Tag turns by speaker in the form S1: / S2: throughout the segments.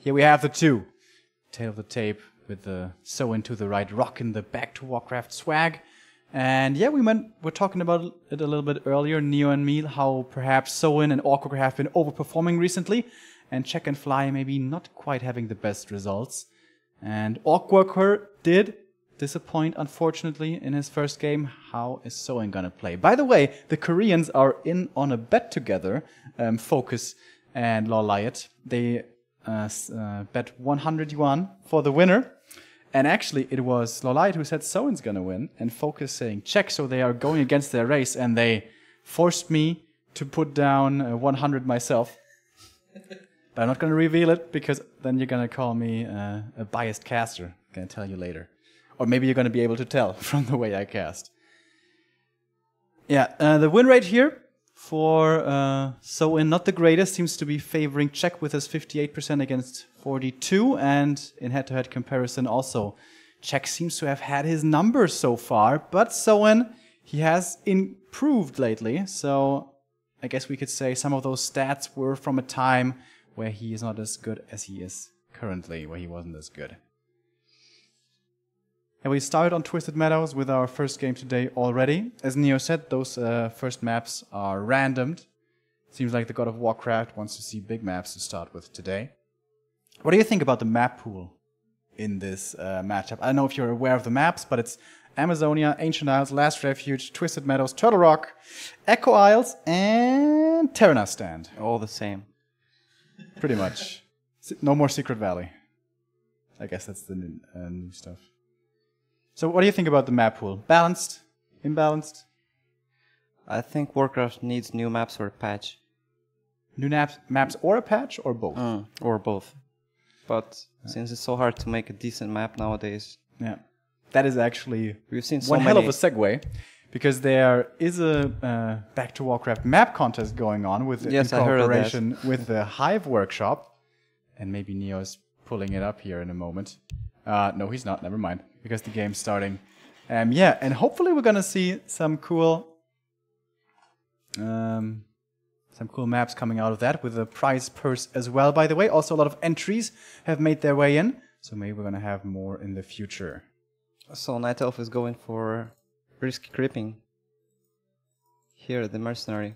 S1: Here we have the two. Tail of the tape with the Soin to the right, rock in the back to Warcraft swag. And yeah, we're talking about it a little bit earlier, Neo and me, how perhaps Soin and Orkwalker have been overperforming recently, and Check and Fly maybe not quite having the best results. And Orkwalker did disappoint, unfortunately, in his first game. How is Soin gonna play? By the way, the Koreans are in on a bet together, Focus and Lawliot. They bet 100 yuan for the winner. And actually, it was Lawliot who said Soin's gonna win, and Focus saying check, so they are going against their race, and they forced me to put down 100 myself. But I'm not gonna reveal it, because then you're gonna call me a biased caster. I'm gonna tell you later. Or maybe you're gonna be able to tell from the way I cast. Yeah, the win rate here for Soin, not the greatest, seems to be favoring Check with his 58% against 42, and in head-to-head comparison also, Check seems to have had his numbers so far, but Soin, he has improved lately, so I guess we could say some of those stats were from a time where he is not as good as he is currently, where he wasn't as good. And we started on Twisted Meadows with our first game today already. As Neo said, those first maps are randomed. Seems like the God of Warcraft wants to see big maps to start with today. What do you think about the map pool in this matchup? I don't know if you're aware of the maps, but it's Amazonia, Ancient Isles, Last Refuge, Twisted Meadows, Turtle Rock, Echo Isles, and Terranas Stand.
S2: All the same.
S1: Pretty much. No more Secret Valley. I guess that's the new stuff. So what do you think about the map pool? Balanced? Imbalanced?
S2: I think Warcraft needs new maps or a patch.
S1: New maps or a patch, or both?
S2: Or both. But since it's so hard to make a decent map nowadays...
S1: Yeah. That is actually
S2: we've seen so
S1: one
S2: many...
S1: hell of a segue. Because there is a Back to Warcraft map contest going on with in cooperation with the Hive Workshop. And maybe Neo's pulling it up here in a moment. No, he's not. Never mind. Because the game's starting. Yeah, and hopefully we're gonna see some cool maps coming out of that with a prize purse as well. By the way, also a lot of entries have made their way in, so maybe we're gonna have more in the future.
S2: So Night Elf is going for risky creeping. Here, the mercenary.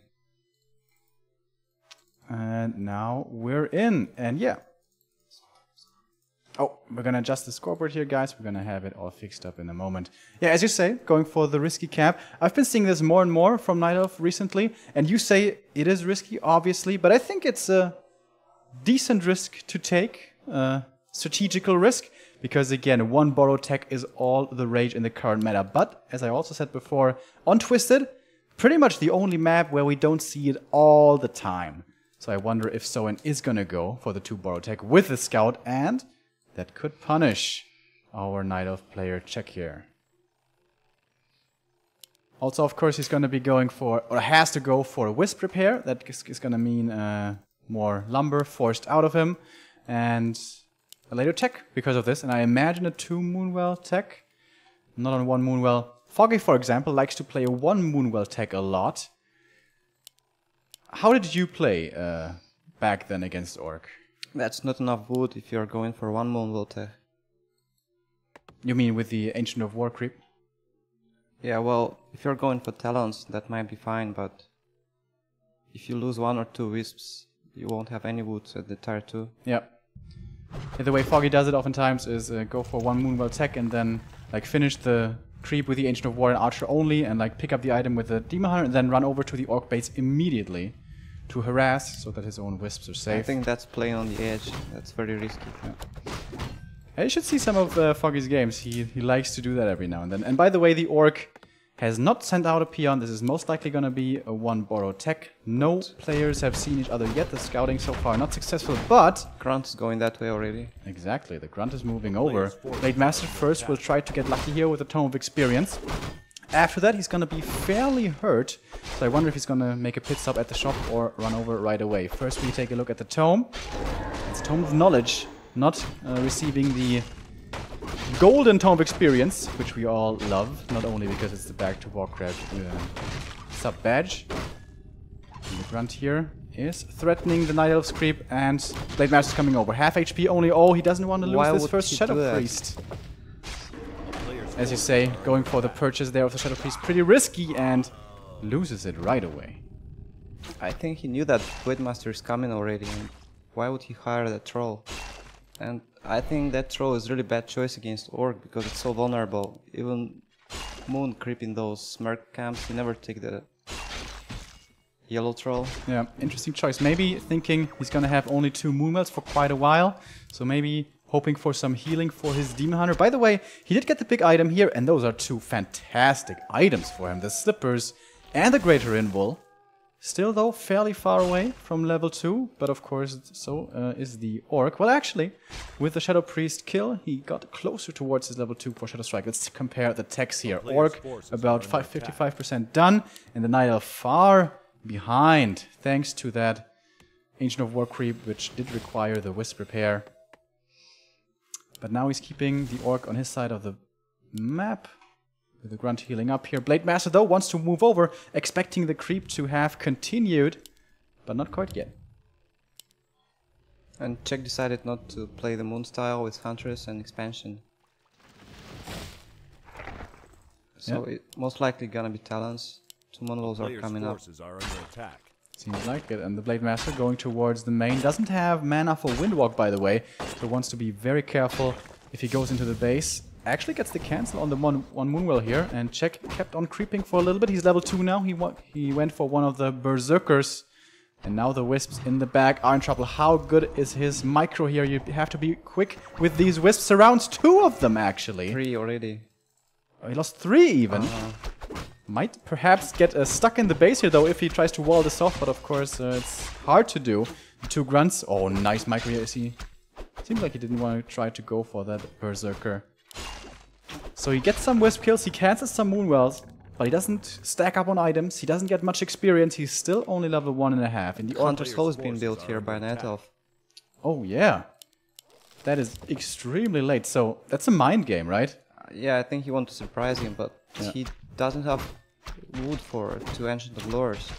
S1: And now we're in, and yeah. Oh, we're gonna adjust the scoreboard here, guys. We're gonna have it all fixed up in a moment. Yeah, as you say, going for the risky camp. I've been seeing this more and more from Night Elf recently, and you say it is risky, obviously, but I think it's a decent risk to take, strategical risk, because again, one borrow tech is all the rage in the current meta. But, as I also said before, on Twisted, pretty much the only map where we don't see it all the time. So I wonder if Soin is gonna go for the 2 borrow tech with the scout, and that could punish our Night Elf player Check here. Also, of course, he's going to be going for, or has to go for a Wisp repair. That is going to mean more lumber forced out of him. And a later tech because of this. And I imagine a 2 Moonwell tech. Not on 1 Moonwell. Foggy, for example, likes to play a 1 Moonwell tech a lot. How did you play back then against Orc?
S2: That's not enough wood if you're going for 1 Moonwell tech.
S1: You mean with the Ancient of War creep?
S2: Yeah, well, if you're going for Talons, that might be fine, but if you lose 1 or 2 Wisps, you won't have any wood at the tier 2.
S1: Yeah. The way Foggy does it oftentimes is go for 1 Moonwell tech and then like finish the creep with the Ancient of War and Archer only, and like pick up the item with the Demon Hunter and then run over to the Orc base immediately to harass so that his own Wisps are safe.
S2: I think that's playing on the edge. That's very risky.
S1: Yeah. You should see some of Foggy's games. He likes to do that every now and then. And by the way, the Orc has not sent out a peon. This is most likely going to be a 1 borrow tech. No players have seen each other yet. The scouting so far not successful, but
S2: Grunt is going that way already.
S1: Exactly, the Grunt is moving over. Late Master first will try to get lucky here with a Tome of Experience. After that, he's going to be fairly hurt, so I wonder if he's going to make a pit stop at the shop or run over right away. First, we take a look at the Tome. It's Tome of Knowledge, not receiving the Golden Tome of Experience, which we all love, not only because it's the Back to Warcraft sub-badge. The Grunt here is threatening the Night Elf's creep, and Blade Master's coming over. Half HP only. Oh, he doesn't want to lose this first Shadow Priest. As you say, going for the purchase there of the Shadow Priest pretty risky, and loses it right away.
S2: I think he knew that Blade Master is coming already, and why would he hire that troll? And I think that troll is really bad choice against Orc because it's so vulnerable. Even Moon creeping those Smirk camps, you never take the yellow troll.
S1: Yeah, interesting choice. Maybe thinking he's gonna have only 2 Moonwells for quite a while, so maybe hoping for some healing for his Demon Hunter. By the way, he did get the big item here, and those are 2 fantastic items for him. The Slippers and the Greater Invul. Still, though, fairly far away from level 2, but of course, so is the Orc. Well, actually, with the Shadow Priest kill, he got closer towards his level 2 for Shadow Strike. Let's compare the techs here. Orc, about 55% done, and the Night Elf far behind, thanks to that Ancient of War creep, which did require the Wisp repair. But now he's keeping the Orc on his side of the map. With the Grunt healing up here. Blade Master, though, wants to move over, expecting the creep to have continued, but not quite yet.
S2: And Czech decided not to play the Moon style with Huntress and Expansion. So it's most likely gonna be Talons. 2 Moonwolves are coming up.
S1: Seems like it. And the Blade Master going towards the main. Doesn't have mana for Windwalk, by the way, so wants to be very careful if he goes into the base. Actually gets the cancel on the one Moonwell here, and Czech kept on creeping for a little bit. He's level 2 now. He went for one of the Berserkers, and now the Wisps in the back are in trouble. How good is his micro here? You have to be quick with these Wisps. Surrounds 2 of them, actually.
S2: 3 already.
S1: Oh, he lost 3 even. Might perhaps get stuck in the base here, though, if he tries to wall this off, but of course it's hard to do. The 2 Grunts. Oh, nice micro here. Seems like he didn't want to try to go for that Berserker. So he gets some Wisp kills, he cancels some Moonwells, but he doesn't stack up on items, he doesn't get much experience, he's still only level 1.5. In the
S2: Hunter's Hole is being built here by Night Elf.
S1: Oh yeah. That is extremely late, so that's a mind game, right?
S2: Yeah, I think he wants to surprise him, but he doesn't have wood for 2 Ancient of Lures.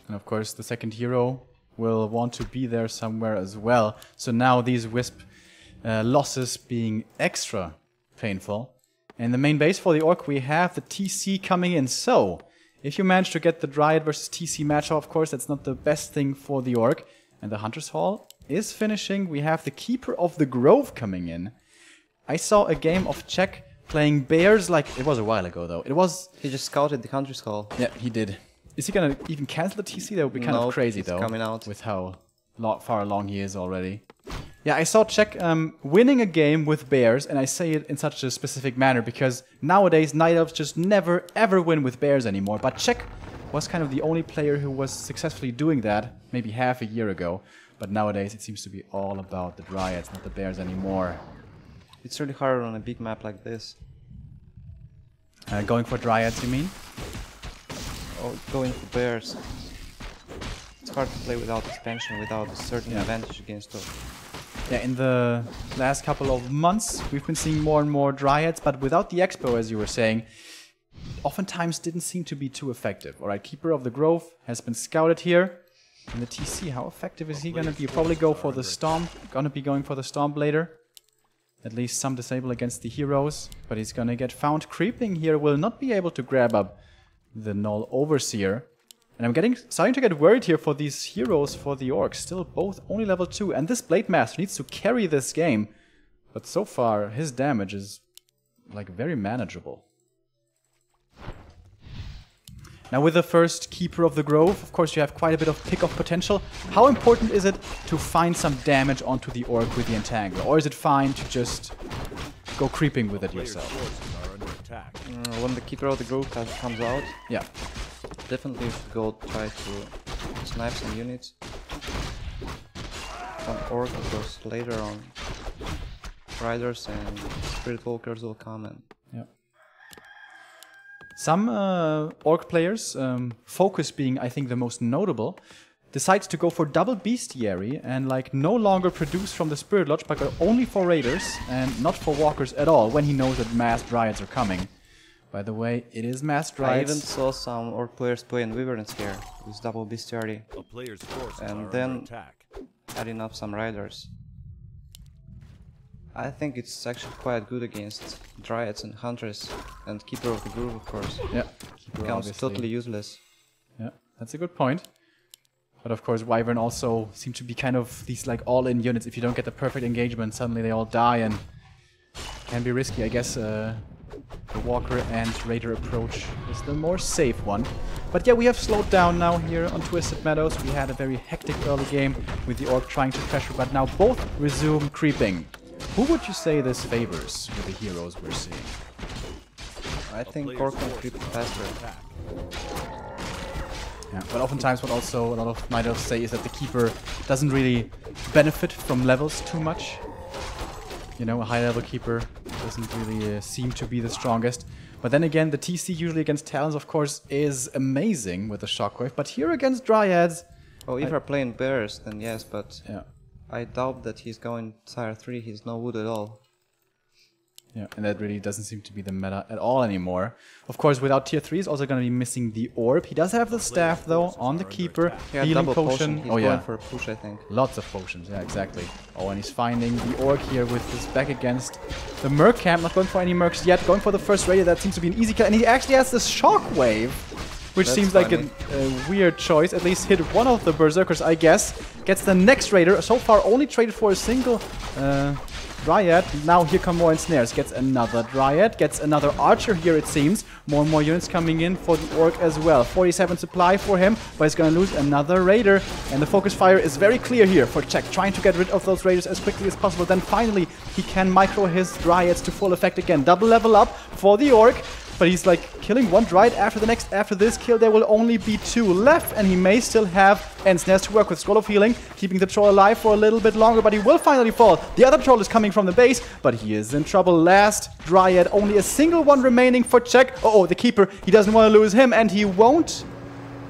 S1: And of course the second hero will want to be there somewhere as well. So now these Wisp losses being extra painful. In the main base for the Orc we have the TC coming in, so if you manage to get the Dryad versus TC matchup, of course that's not the best thing for the Orc. And the Hunter's Hall is finishing. We have the Keeper of the Grove coming in. I saw a game of Czech playing Bears, like, it was a while ago though.
S2: He just scouted the Hunter's Hall.
S1: Yeah, he did. Is he gonna even cancel the TC? That would be kind of crazy though.
S2: Coming out.
S1: With how far along he is already. Yeah, I saw Czech winning a game with Bears, and I say it in such a specific manner because nowadays Night Elves just never ever win with Bears anymore. But Czech was kind of the only player who was successfully doing that maybe half a year ago. But nowadays it seems to be all about the Dryads, not the Bears anymore.
S2: It's really hard on a big map like this.
S1: Going for Dryads, you mean?
S2: Oh, going for Bears. It's hard to play without expansion, without a certain advantage against them.
S1: Yeah, in the last couple of months, we've been seeing more and more Dryads, but without the Expo, as you were saying, oftentimes didn't seem to be too effective. Alright, Keeper of the Grove has been scouted here. And the TC, how effective is he gonna be? Probably go for the Storm. Gonna be going for the Storm later. At least some disable against the heroes. But he's gonna get found creeping here. Will not be able to grab up the Null Overseer. And I'm starting to get worried here for these heroes for the Orcs. Still both only level 2. And this Blade Master needs to carry this game. But so far, his damage is like very manageable. Now with the first Keeper of the Grove, of course you have quite a bit of pick-off potential. How important is it to find some damage onto the Orc with the Entangler? Or is it fine to just go creeping with it yourself?
S2: When the Keeper of the Grove comes out,
S1: yeah,
S2: definitely you should go try to snipe some units from Orc, because later on Riders and Spirit Walkers will come and...
S1: Yeah. Some Orc players, Focus being I think the most notable, decides to go for double Bestiary and like no longer produce from the Spirit Lodge but go only for Raiders and not for Walkers at all when he knows that mass Dryads are coming. By the way, it is masked
S2: I even
S1: rights.
S2: saw some Orc players playing Wyverns here with double bestiarity.
S3: A player's forces
S2: And
S3: are
S2: then-
S3: under attack.
S2: Adding up some riders. I think it's actually quite good against Dryads and Hunters and Keeper of the Groove, of course.
S1: Yeah, keeper
S2: Becomes
S1: obviously.
S2: totally useless.
S1: Yeah, that's a good point. But of course, Wyvern also seem to be kind of these like all-in units. If you don't get the perfect engagement, suddenly they all die and can be risky. I guess the Walker and Raider approach is the more safe one. But yeah, we have slowed down now here on Twisted Meadows. We had a very hectic early game with the Orc trying to pressure, but now both resume creeping. Who would you say this favors with the heroes we're seeing?
S2: I think Orc can creep faster.
S1: Yeah, but oftentimes what also a lot of Nidals say is that the Keeper doesn't really benefit from levels too much. You know, a high-level Keeper doesn't really seem to be the strongest. But then again, the TC usually against Talons, of course, is amazing with the Shockwave. But here against Dryads...
S2: Oh, if you're playing Bears, then yes, but
S1: Yeah,
S2: I doubt that he's going Tier 3, he's no wood at all.
S1: yeah, and that really doesn't seem to be the meta at all anymore. Of course, without Tier 3, he's also going to be missing the Orb. He does have the Staff, though, on the Keeper.
S2: Yeah,
S1: Healing
S2: double potion. He's
S1: Oh, yeah.
S2: going for a push, I think.
S1: Lots of potions, yeah, exactly. Oh, and he's finding the Orc here with his back against the Merc camp. Not going for any Mercs yet, going for the first Raider. That seems to be an easy kill. And he actually has the Shockwave, which
S2: That's
S1: seems like
S2: funny.
S1: a weird choice. At least hit one of the Berserkers, I guess. Gets the next Raider. So far, only traded for a single Dryad. Now here come more ensnares. Gets another Dryad. Gets another Archer here, it seems. More and more units coming in for the Orc as well. 47 supply for him, but he's going to lose another Raider. And the focus fire is very clear here for Czech. Trying to get rid of those Raiders as quickly as possible. Then finally, he can micro his Dryads to full effect again. Double level up for the Orc. But he's like killing one Dryad after the next. After this kill, there will only be 2 left. And he may still have ensnares to work with. Scroll of Healing, keeping the troll alive for a little bit longer. But he will finally fall. The other troll is coming from the base. But he is in trouble. Last Dryad, only a single one remaining for Czech. Oh, the Keeper, he doesn't want to lose him. And he won't.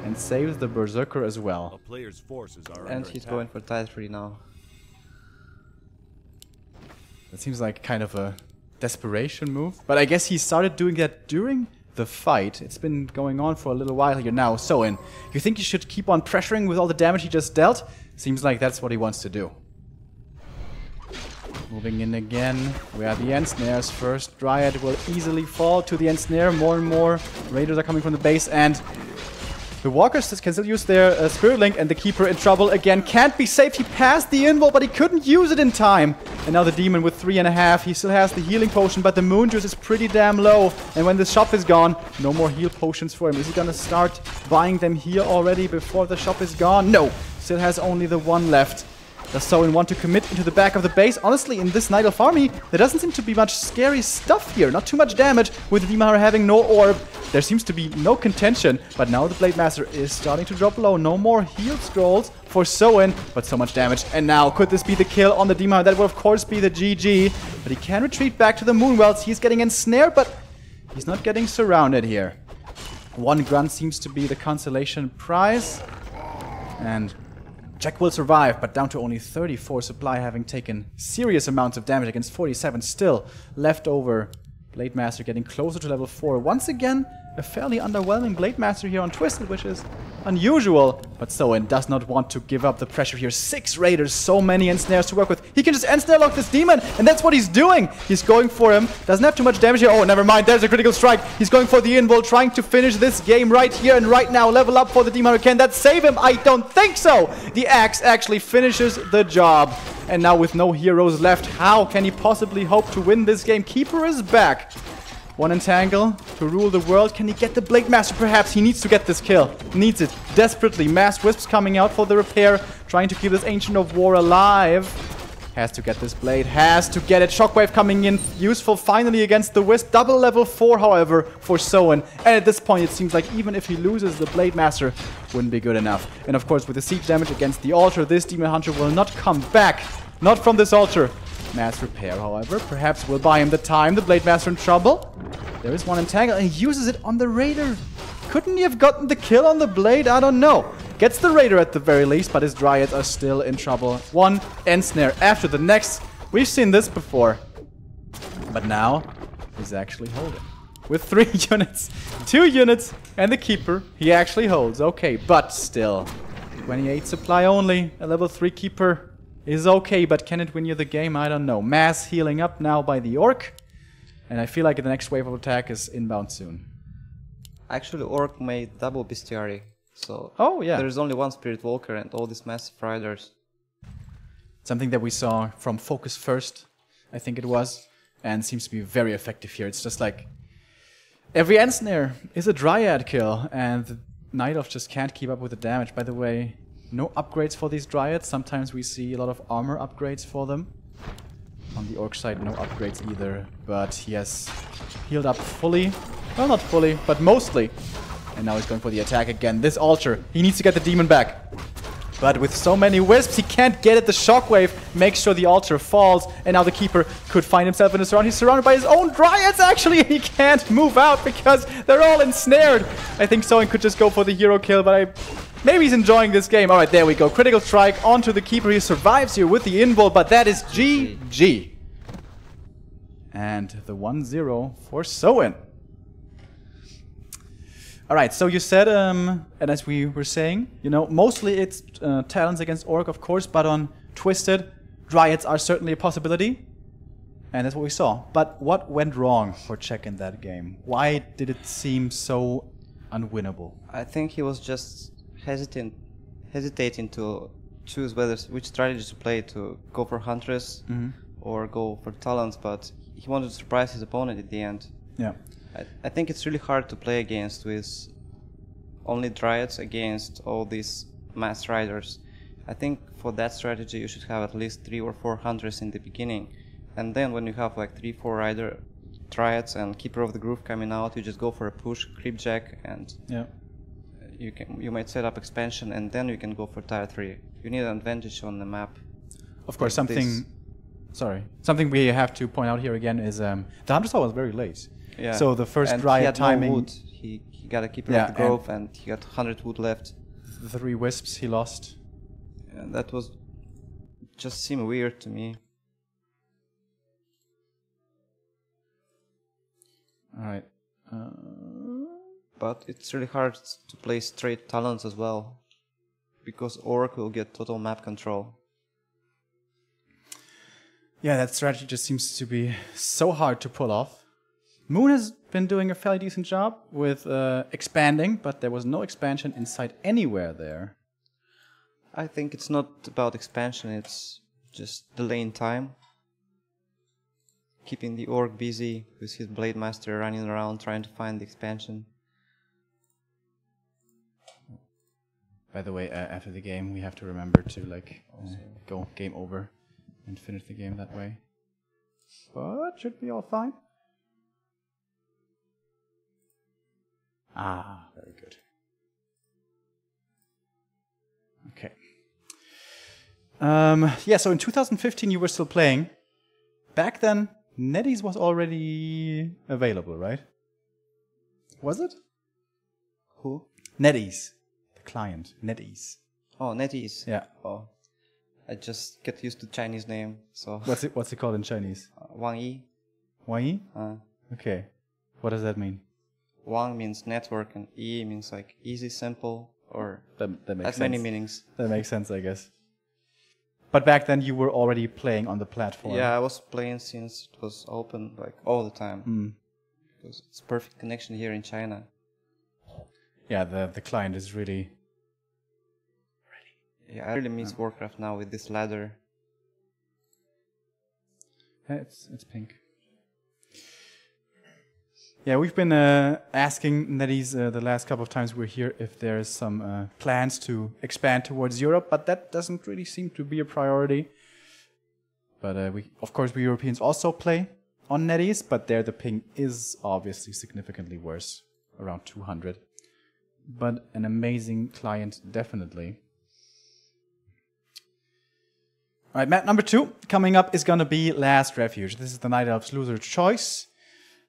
S1: And saves the Berserker as
S3: A
S1: well.
S3: player's forces are
S2: And
S3: under
S2: he's
S3: attack.
S2: going for Tier 3 now.
S1: That seems like kind of a desperation move. But I guess he started doing that during the fight. It's been going on for a little while here now. So you think you should keep on pressuring with all the damage he just dealt? Seems like that's what he wants to do. Moving in again. We are the ensnares. First Dryad will easily fall to the ensnare. More and more Raiders are coming from the base, and the Walkers can still use their Spirit Link, and the Keeper in trouble again. Can't be saved. He passed the invul, but he couldn't use it in time. And now the Demon with 3.5. He still has the healing potion, but the Moon Juice is pretty damn low. And when the shop is gone, no more heal potions for him. Is he gonna start buying them here already before the shop is gone? No. Still has only the one left. Does Soin want to commit into the back of the base? Honestly, in this Night Elf army, there doesn't seem to be much scary stuff here. Not too much damage with the Demon Hunter having no orb. There seems to be no contention, but now the Blade Master is starting to drop low. No more heal scrolls for Soin, but so much damage. And now, could this be the kill on the Demon Hunter? That will of course be the GG, but he can retreat back to the Moonwells. He's getting ensnared, but he's not getting surrounded here. One grunt seems to be the consolation prize, and Jack will survive, but down to only 34 supply, having taken serious amounts of damage against 47 still left over. Blade Master getting closer to level 4. Once again, a fairly underwhelming Blade Master here on Twisted, which is unusual. But Soin does not want to give up the pressure here. 6 Raiders, so many ensnares to work with. He can just ensnare lock this Demon, and that's what he's doing. He's going for him. Doesn't have too much damage here. Oh, never mind. There's a critical strike. He's going for the invul, trying to finish this game right here and right now. Level up for the Demon Hunter. Can that save him? I don't think so. The axe actually finishes the job. And now with no heroes left, how can he possibly hope to win this game? Keeper is back. One entangle to rule the world. Can he get the Blade Master? Perhaps he needs to get this kill. Needs it desperately. Mass Wisps coming out for the repair. Trying to keep this Ancient of War alive. Has to get this blade. Has to get it. Shockwave coming in. Useful finally against the Wisp. Double level 4, however, for Soin. And at this point, it seems like even if he loses the Blade Master, wouldn't be good enough. And of course, with the siege damage against the altar, this Demon Hunter will not come back. Not from this altar. Mass repair, however, perhaps will buy him the time. The Blade Master in trouble. There is one entangle, and he uses it on the Raider. Couldn't he have gotten the kill on the Blade? I don't know. Gets the Raider at the very least, but his Dryads are still in trouble. One ensnare after the next. We've seen this before. But now, he's actually holding. with 3 units, 2 units, and the keeper he actually holds. Okay, but still, 28 supply only. A level 3 keeper is okay, but can it win you the game? I don't know. Mass healing up now by the Orc, and I feel like the next wave of attack is inbound soon.
S2: Actually, Orc made double bestiary, so
S1: Oh, yeah.
S2: there's only one Spirit Walker and all these massive riders.
S1: Something that we saw from Focus First, I think it was, and seems to be very effective here. It's just like every Ensnare is a Dryad kill, and the Night Elf just can't keep up with the damage. By the way, no upgrades for these Dryads. Sometimes we see a lot of armor upgrades for them. On the Orc side, no upgrades either, but he has healed up fully. Well, not fully, but mostly. And now he's going for the attack again. This altar, he needs to get the demon back. But with so many wisps, he can't get it. The shockwave makes sure the altar falls. And now the keeper could find himself in a surround. He's surrounded by his own dryads, actually. He can't move out because they're all ensnared. I think Soen could just go for the hero kill, but maybe he's enjoying this game. All right, there we go. Critical strike onto the keeper. He survives here with the invul, but that is GG. And the 1-0 for Soen. All right, so you said, and as we were saying, you know, mostly it's talents against Orc, of course, but on Twisted, Dryads are certainly a possibility. And that's what we saw. But what went wrong for Czech in that game? Why did it seem so unwinnable?
S2: I think he was just hesitating to choose which strategy to play, to go for Huntress or go for talents, but he wanted to surprise his opponent at the end.
S1: Yeah.
S2: I think it's really hard to play against with only Dryads against all these mass riders. I think for that strategy you should have at least 3 or 4 Hunters in the beginning, and then when you have like 3-4 Dryads and Keeper of the Groove coming out, you just go for a push, Creepjack, and
S1: Yeah.
S2: you might set up expansion, and then you can go for tier 3. You need an advantage on the map.
S1: Of course,
S2: like
S1: something we have to point out here again is the Hunter Saw was very late.
S2: Yeah.
S1: So the first
S2: and
S1: Dryad
S2: he had
S1: timing...
S2: no wood. He got a Keeper of the Grove, and he got 100 wood left.
S1: The 3 wisps he lost.
S2: And that was just seemed weird to me.
S1: Alright.
S2: But it's really hard to play straight talents as well, because Orc will get total map control.
S1: Yeah, that strategy just seems to be so hard to pull off. Moon has been doing a fairly decent job with expanding, but there was no expansion inside anywhere there.
S2: I think it's not about expansion, it's just delaying time. Keeping the Orc busy with his Blade Master running around trying to find the expansion.
S1: By the way, after the game, we have to remember to go game over and finish the game that way. But should be all fine. Ah, very good. Okay. Yeah, so in 2015 you were still playing. Back then, NetEase was already available, right? Was it?
S2: Who?
S1: NetEase. The client. NetEase.
S2: Oh, NetEase.
S1: Yeah.
S2: Oh, I just get used to Chinese name, so...
S1: What's it called in Chinese?
S2: Wang Yi.
S1: Wang Yi?
S2: Uh,
S1: Okay. What does that mean?
S2: Wang means network, and Yi means like easy, simple, or...
S1: That makes
S2: has
S1: sense.
S2: many meanings.
S1: That makes sense, I guess. But back then you were already playing on the platform.
S2: Yeah, I was playing since it was open, like, all the time. Because it's perfect connection here in China.
S1: Yeah, the client is really...
S2: Yeah, I really miss Warcraft now with this ladder.
S1: It's pink. Yeah, we've been asking NetEase the last couple of times we're here if there's some plans to expand towards Europe, but that doesn't really seem to be a priority. But we Europeans also play on NetEase, but there the ping is obviously significantly worse, around 200. But an amazing client, definitely. All right, map number 2 coming up is going to be Last Refuge. This is the Night Elf's loser choice.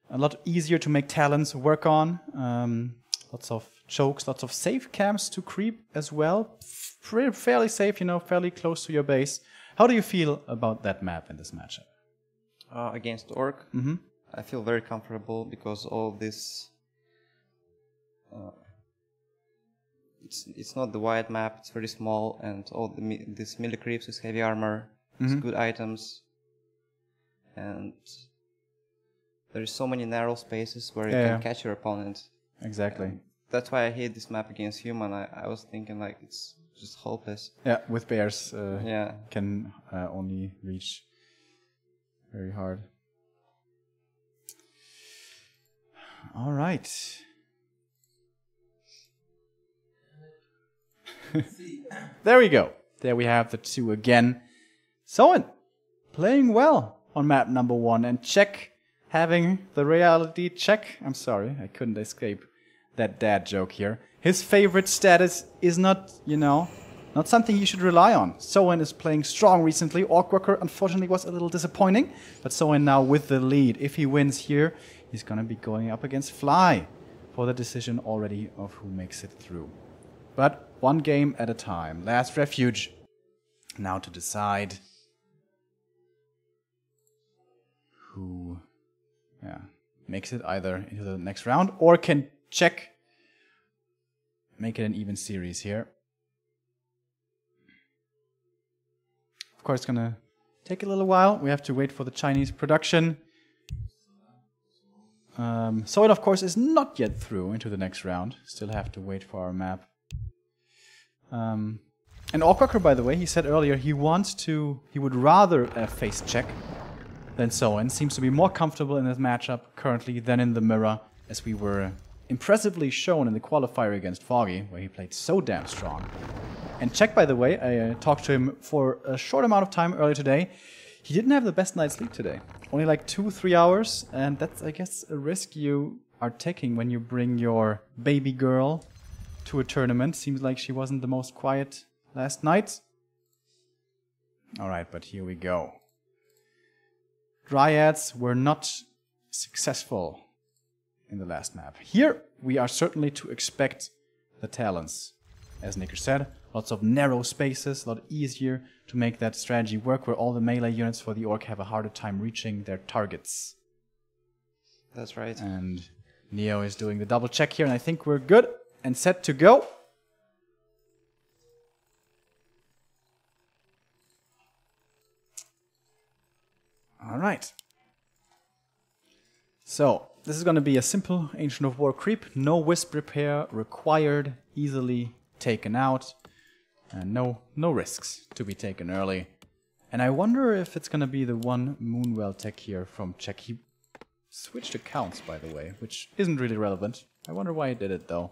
S1: A lot easier to make talents work on. Lots of chokes, lots of safe camps to creep as well. Fairly safe, you know, fairly close to your base. How do you feel about that map in this matchup?
S2: Against Orc? I feel very comfortable because all this... it's not the wide map, it's very small, and all these melee creeps with heavy armor, good items, and there's so many narrow spaces where you can catch your opponent.
S1: Exactly.
S2: And that's why I hate this map against human. I was thinking like it's just hopeless.
S1: Yeah, with bears, can only reach very hard. All right. There we go. There we have the two again. Soen playing well on map number 1, and Czech having the reality check. I'm sorry, I couldn't escape that dad joke here. His favorite status is not, not something you should rely on. Soen is playing strong recently. Orkwalker unfortunately was a little disappointing, but Soen now with the lead. If he wins here, he's gonna be going up against Fly for the decision already of who makes it through. But one game at a time. Last refuge. Now to decide who makes it either into the next round or can Czech make it an even series here. Of course, it's gonna take a little while. We have to wait for the Chinese production. So it, of course, is not yet through into the next round. Still have to wait for our map. And Orkwalker, by the way, he said earlier he would rather face Czech than Soen. Seems to be more comfortable in this matchup currently than in the mirror, as we were impressively shown in the qualifier against Foggy, where he played so damn strong. And Czech, by the way, I talked to him for a short amount of time earlier today. He didn't have the best night's sleep today. Only like 2-3 hours, and that's, I guess, a risk you are taking when you bring your baby girl to a tournament. Seems like she wasn't the most quiet last night. Alright, but here we go. Dryads were not successful in the last map. Here, we are certainly to expect the talents. As Nicker said, lots of narrow spaces, a lot easier to make that strategy work, where all the melee units for the Orc have a harder time reaching their targets.
S2: That's right.
S1: And Neo is doing the double check here, and I think we're good and set to go. All right. So, this is going to be a simple Ancient of War creep. No Wisp repair required, easily taken out. And no risks to be taken early. And I wonder if it's going to be the one Moonwell tech here from Czech. He switched accounts, by the way, which isn't really relevant. I wonder why he did it, though.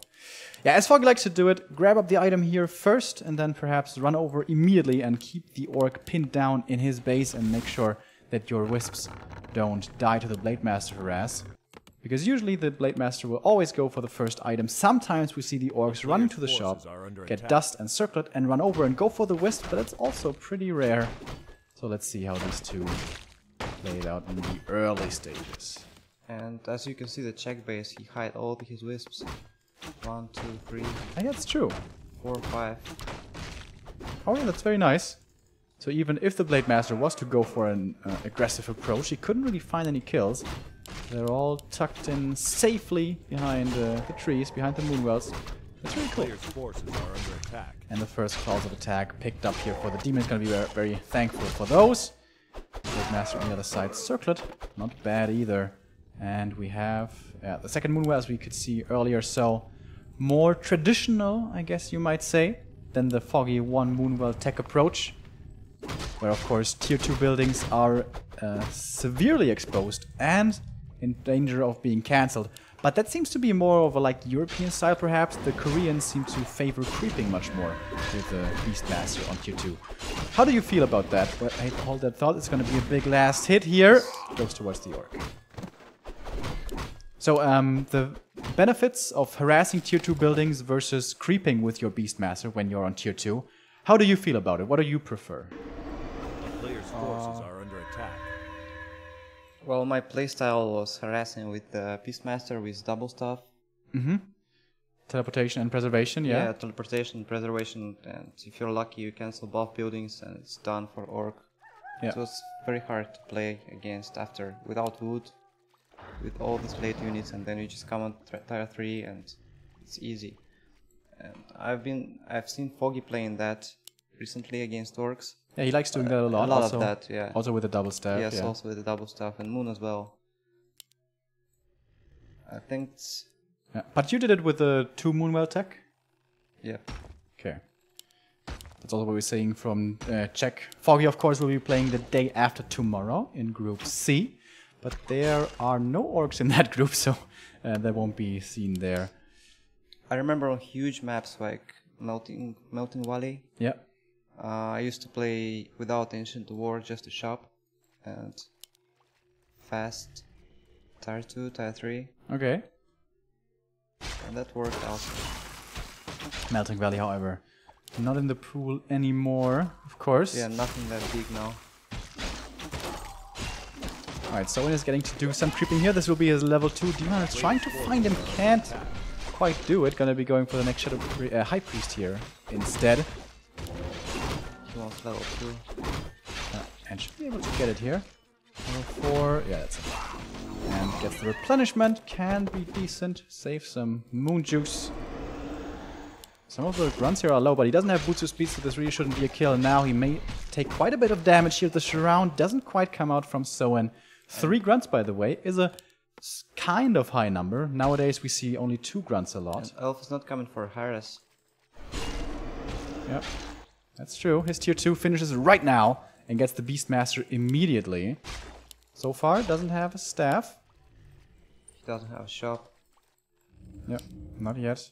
S1: Yeah, as Foggy likes to do it, grab up the item here first, and then perhaps run over immediately and keep the Orc pinned down in his base and make sure that your Wisps don't die to the Blade Master harass. Because usually the Blade Master will always go for the first item. Sometimes we see the Orcs run into the shop, get dust and circlet, and run over and go for the Wisp, but it's also pretty rare. So let's see how these two played out in the early stages.
S2: And as you can see, the Czech base, he hide all his Wisps. 1, 2, 3.
S1: I guess it's true.
S2: 4, 5.
S1: Oh yeah, that's very nice. So even if the Blade Master was to go for an aggressive approach, he couldn't really find any kills. They're all tucked in safely behind the trees, behind the Moonwells. That's really cool.
S3: Forces are under attack.
S1: And the first calls of attack picked up here for the Demon is going to be very thankful for those. Blade Master on the other side, Circlet, not bad either. And we have the second Moonwell, as we could see earlier, so more traditional, I guess you might say, than the Foggy 1 Moonwell tech approach, where of course tier 2 buildings are severely exposed and in danger of being cancelled. But that seems to be more of a European style perhaps. The Koreans seem to favor creeping much more with the Beastmaster on tier 2. How do you feel about that? Well, I hold that thought. It's going to be a big last hit here. Goes towards the Orc. So the benefits of harassing tier 2 buildings versus creeping with your Beastmaster when you're on tier 2. How do you feel about it? What do you prefer?
S3: The player's forces are under attack.
S2: Well, my playstyle was harassing with the Beastmaster with double stuff.
S1: Mm-hmm. Teleportation and preservation, yeah?
S2: Yeah, teleportation, preservation, and if you're lucky you cancel both buildings and it's done for Orc.
S1: Yeah.
S2: It was very hard to play against after, without wood. with all these late units, and then you just come on tier 3 and it's easy. And I've seen Foggy playing that recently against Orcs.
S1: Yeah, he likes doing that a lot.
S2: A lot
S1: also,
S2: of that, yeah.
S1: Also with the double staff.
S2: Yes,
S1: yeah.
S2: also with the double staff, and Moon as well. I think it's...
S1: Yeah. But you did it with the 2 Moonwell tech?
S2: Yeah.
S1: Okay. That's also what we're saying from Czech. Foggy, of course, will be playing the day after tomorrow in Group C. But there are no Orcs in that group, so they won't be seen there.
S2: I remember on huge maps like Melting Valley.
S1: Yeah.
S2: I used to play without Ancient War, just a shop. And fast tier 2, tier 3.
S1: Okay.
S2: And that worked out.
S1: Melting Valley, however, not in the pool anymore, of course.
S2: Yeah, nothing that big now.
S1: Alright, Soin is getting to do some creeping here. This will be his level 2 demon. It's trying to find him, can't quite do it. Gonna be going for the next Shadow High Priest here instead.
S2: He wants level 2.
S1: And should be able to get it here. Level 4, yeah, that's it. And gets the replenishment, can be decent. Save some moon juice. Some of the grunts here are low, but he doesn't have boots of speed, so this really shouldn't be a kill. Now he may take quite a bit of damage here. The surround doesn't quite come out from Soen. 3 grunts, by the way, is a kind of high number. Nowadays we see only 2 grunts a lot.
S2: And Elf is not coming for Harris.
S1: Yep, that's true. His tier 2 finishes right now and gets the Beastmaster immediately. So far, doesn't have a staff.
S2: He doesn't have a shop.
S1: Yep, not yet.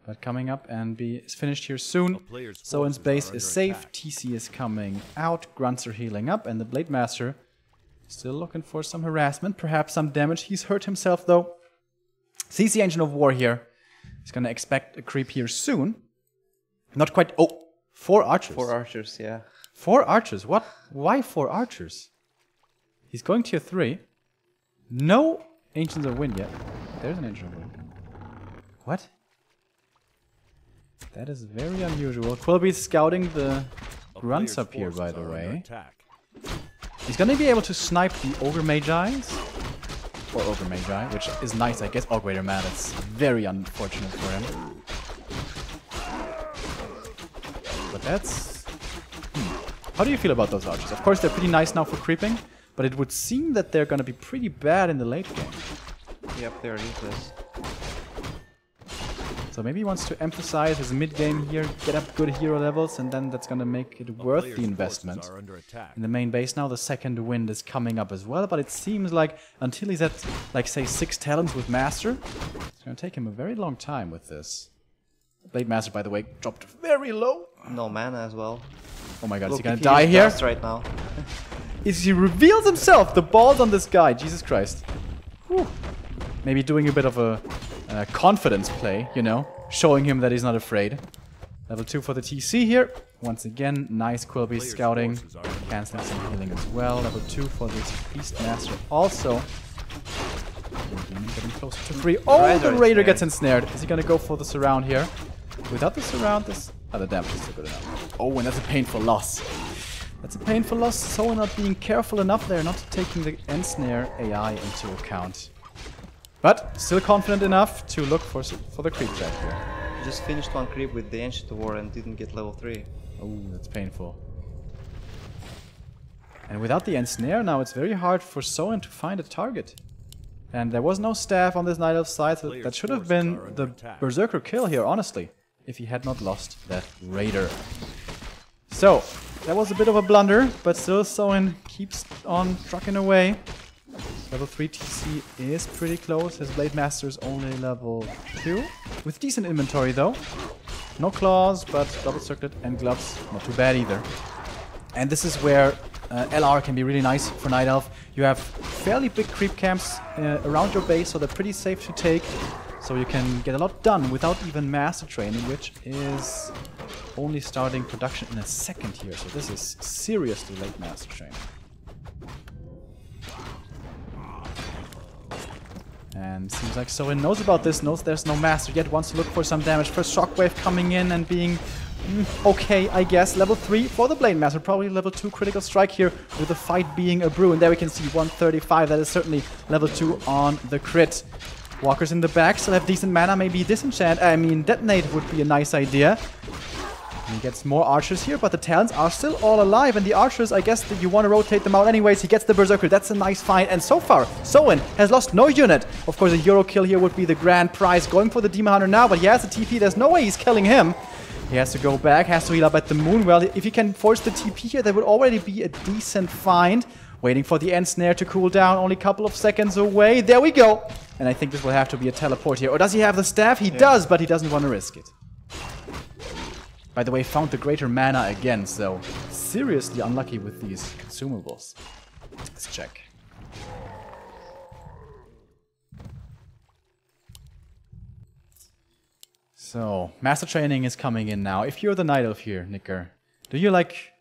S1: But coming up and is finished here soon.
S3: player's
S1: Soen's
S3: forces
S1: base
S3: are
S1: is
S3: under
S1: safe,
S3: attack.
S1: TC is coming out, grunts are healing up, and the Blade Master still looking for some harassment, perhaps some damage. He's hurt himself though. Sees the Engine of War here. He's gonna expect a creep here soon. Not quite. Oh, 4 archers.
S2: 4 archers, yeah.
S1: 4 archers. What? Why 4 archers? He's going tier 3. No Ancients of Wind yet. There's an Ancient of Wind. What? That is very unusual. Quilby's scouting the grunts up here, by the way. He's gonna be able to snipe the Ogre Magi's. Or Ogre Magi, which is nice, I guess. Oh, Greater Man, it's very unfortunate for him. But that's... How do you feel about those archers? Of course, they're pretty nice now for creeping, but it would seem that they're gonna be pretty bad in the late game.
S2: Yep, they're useless.
S1: So maybe he wants to emphasize his mid-game here, get up good hero levels, and then that's gonna make it worth the investment. In the main base now, the second wind is coming up as well, but it seems like until he's at, like, say, 6 talents with Master, it's gonna take him a very long time with this. Blade Master, by the way, dropped very low.
S2: No mana as well.
S1: Oh my god,
S2: Look,
S1: is he gonna
S2: if
S1: die
S2: is
S1: here?
S2: dust right now.
S1: He reveals himself! The balls on this guy, Jesus Christ. Whew. Maybe doing a bit of a confidence play, you know, showing him that he's not afraid. Level 2 for the TC here. Once again, nice Quilby scouting, canceling some healing as well. Level 2 for this Beastmaster also. Getting closer to 3. Oh, the Raider gets ensnared. Is he gonna go for the surround here? Without the surround, this other damage is still good enough. Oh, and that's a painful loss. That's a painful loss. So not being careful enough there, not taking the ensnare AI into account. But still confident enough to look for the creep check here.
S2: Just finished one creep with the Ancient War and didn't get level 3.
S1: Oh, that's painful. And without the ensnare now, it's very hard for Soen to find a target. And there was no staff on this Night Elf side, so that should have been the Berserker kill here, honestly, if he had not lost that Raider. So, that was a bit of a blunder, but still Soen keeps on trucking away. Level 3 TC is pretty close. His Blade Master is only level 2. With decent inventory though. No claws, but double circlet and gloves. Not too bad either. And this is where LR can be really nice for Night Elf. You have fairly big creep camps around your base, so they're pretty safe to take. So you can get a lot done without even Master Training, which is only starting production in a second here. So this is seriously late Master Training. And seems like Soen knows about this, knows there's no Master yet, wants to look for some damage. First Shockwave coming in and being Okay, I guess. Level 3 for the Blade Master. Probably level 2 critical strike here with the fight being a brew. And there we can see 135. That is certainly level 2 on the crit. Walkers in the back still have decent mana. Maybe disenchant. I mean, detonate would be a nice idea. He gets more archers here, but the Talons are still all alive. And the archers, I guess that you want to rotate them out anyways. He gets the Berserker. That's a nice find. And so far, Soen has lost no unit. Of course, a hero kill here would be the grand prize. Going for the Demon Hunter now, but he has a TP. There's no way he's killing him. He has to go back, has to heal up at the moon. Well, if he can force the TP here, that would already be a decent find. Waiting for the end snare to cool down, only a couple of seconds away. There we go. And I think this will have to be a teleport here. Or does he have the staff? He does, but he doesn't want to risk it. By the way, found the greater mana again, so seriously unlucky with these consumables. Let's check. So, Master Training is coming in now. If you're the Night Elf here, Nicker, do you like...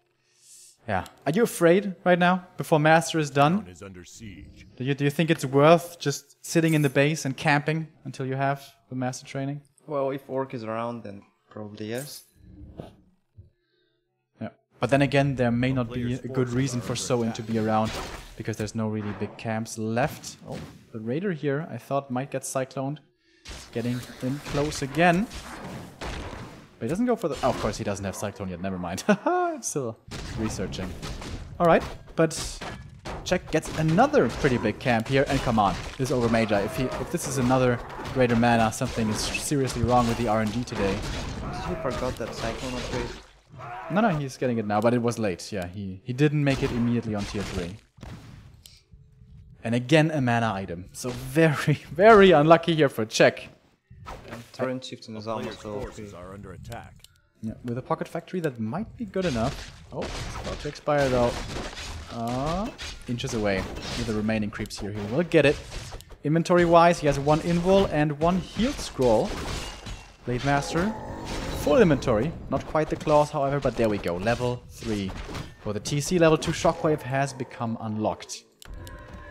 S1: Yeah. Are you afraid right now, before Master is done?
S3: Is under siege.
S1: Do you think it's worth just sitting in the base and camping until you have the Master Training?
S2: Well, if Orc is around, then probably yes.
S1: Yeah. But then again, there may not be a good reason for Soen to be around, because there's no really big camps left. Oh, the Raider here, I thought might get cycloned. Getting in close again. But he doesn't go for the... Oh, of course he doesn't have Cyclone yet, never mind. It's still researching. Alright, but Czech gets another pretty big camp here. And come on, this is over Magi. If this is another greater mana, something is seriously wrong with the RNG today.
S2: He forgot that Cyclone upgrade.
S1: No, he's getting it now, but it was late. Yeah, he didn't make it immediately on tier 3. And again, a mana item. So very, very unlucky here for Czech.
S2: And Torrent Shifting is almost
S3: Forces are under attack.
S1: Yeah, with a Pocket Factory, that might be good enough. Oh, it's about to expire though. Inches away with the remaining creeps here. He will get it. Inventory-wise, he has 1 invul and 1 healed scroll. Blade Master, full inventory. Not quite the claws, however, but there we go. Level 3. For the TC, level 2 Shockwave has become unlocked.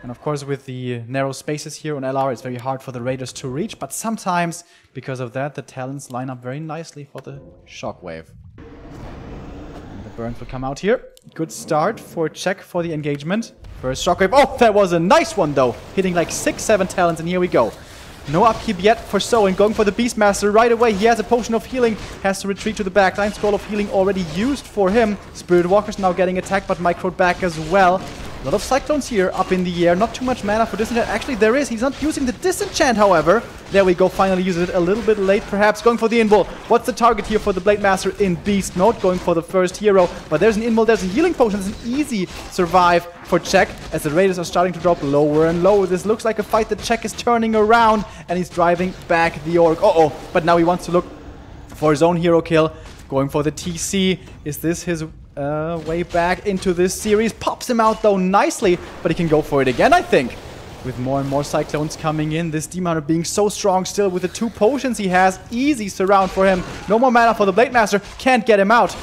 S1: And of course, with the narrow spaces here on LR, it's very hard for the Raiders to reach. But sometimes, because of that, the Talons line up very nicely for the Shockwave. And the burns will come out here. Good start for Czech for the engagement. First Shockwave. Oh, that was a nice one, though. Hitting like 6-7 Talons, and here we go. No upkeep yet for Soen. Going for the Beastmaster right away. He has a Potion of Healing. Has to retreat to the back line. Scroll of Healing already used for him. Spirit Walker's now getting attacked, but microed back as well. A lot of Cyclones here up in the air. Not too much mana for Disenchant. Actually, there is. He's not using the Disenchant, however. There we go. Finally uses it a little bit late, perhaps. Going for the Invul. What's the target here for the Blade Master in Beast mode? Going for the first hero. But there's an Invul. There's a Healing Potion. It's an easy survive for Czech as the Raiders are starting to drop lower and lower. This looks like a fight that Czech is turning around. And he's driving back the Orc. Uh-oh. But now he wants to look for his own hero kill. Going for the TC. Is this his... way back into this series. Pops him out though nicely, but he can go for it again, I think. With more and more Cyclones coming in, this Demon Hunter being so strong still with the 2 potions he has. Easy surround for him. No more mana for the Blade Master. Can't get him out.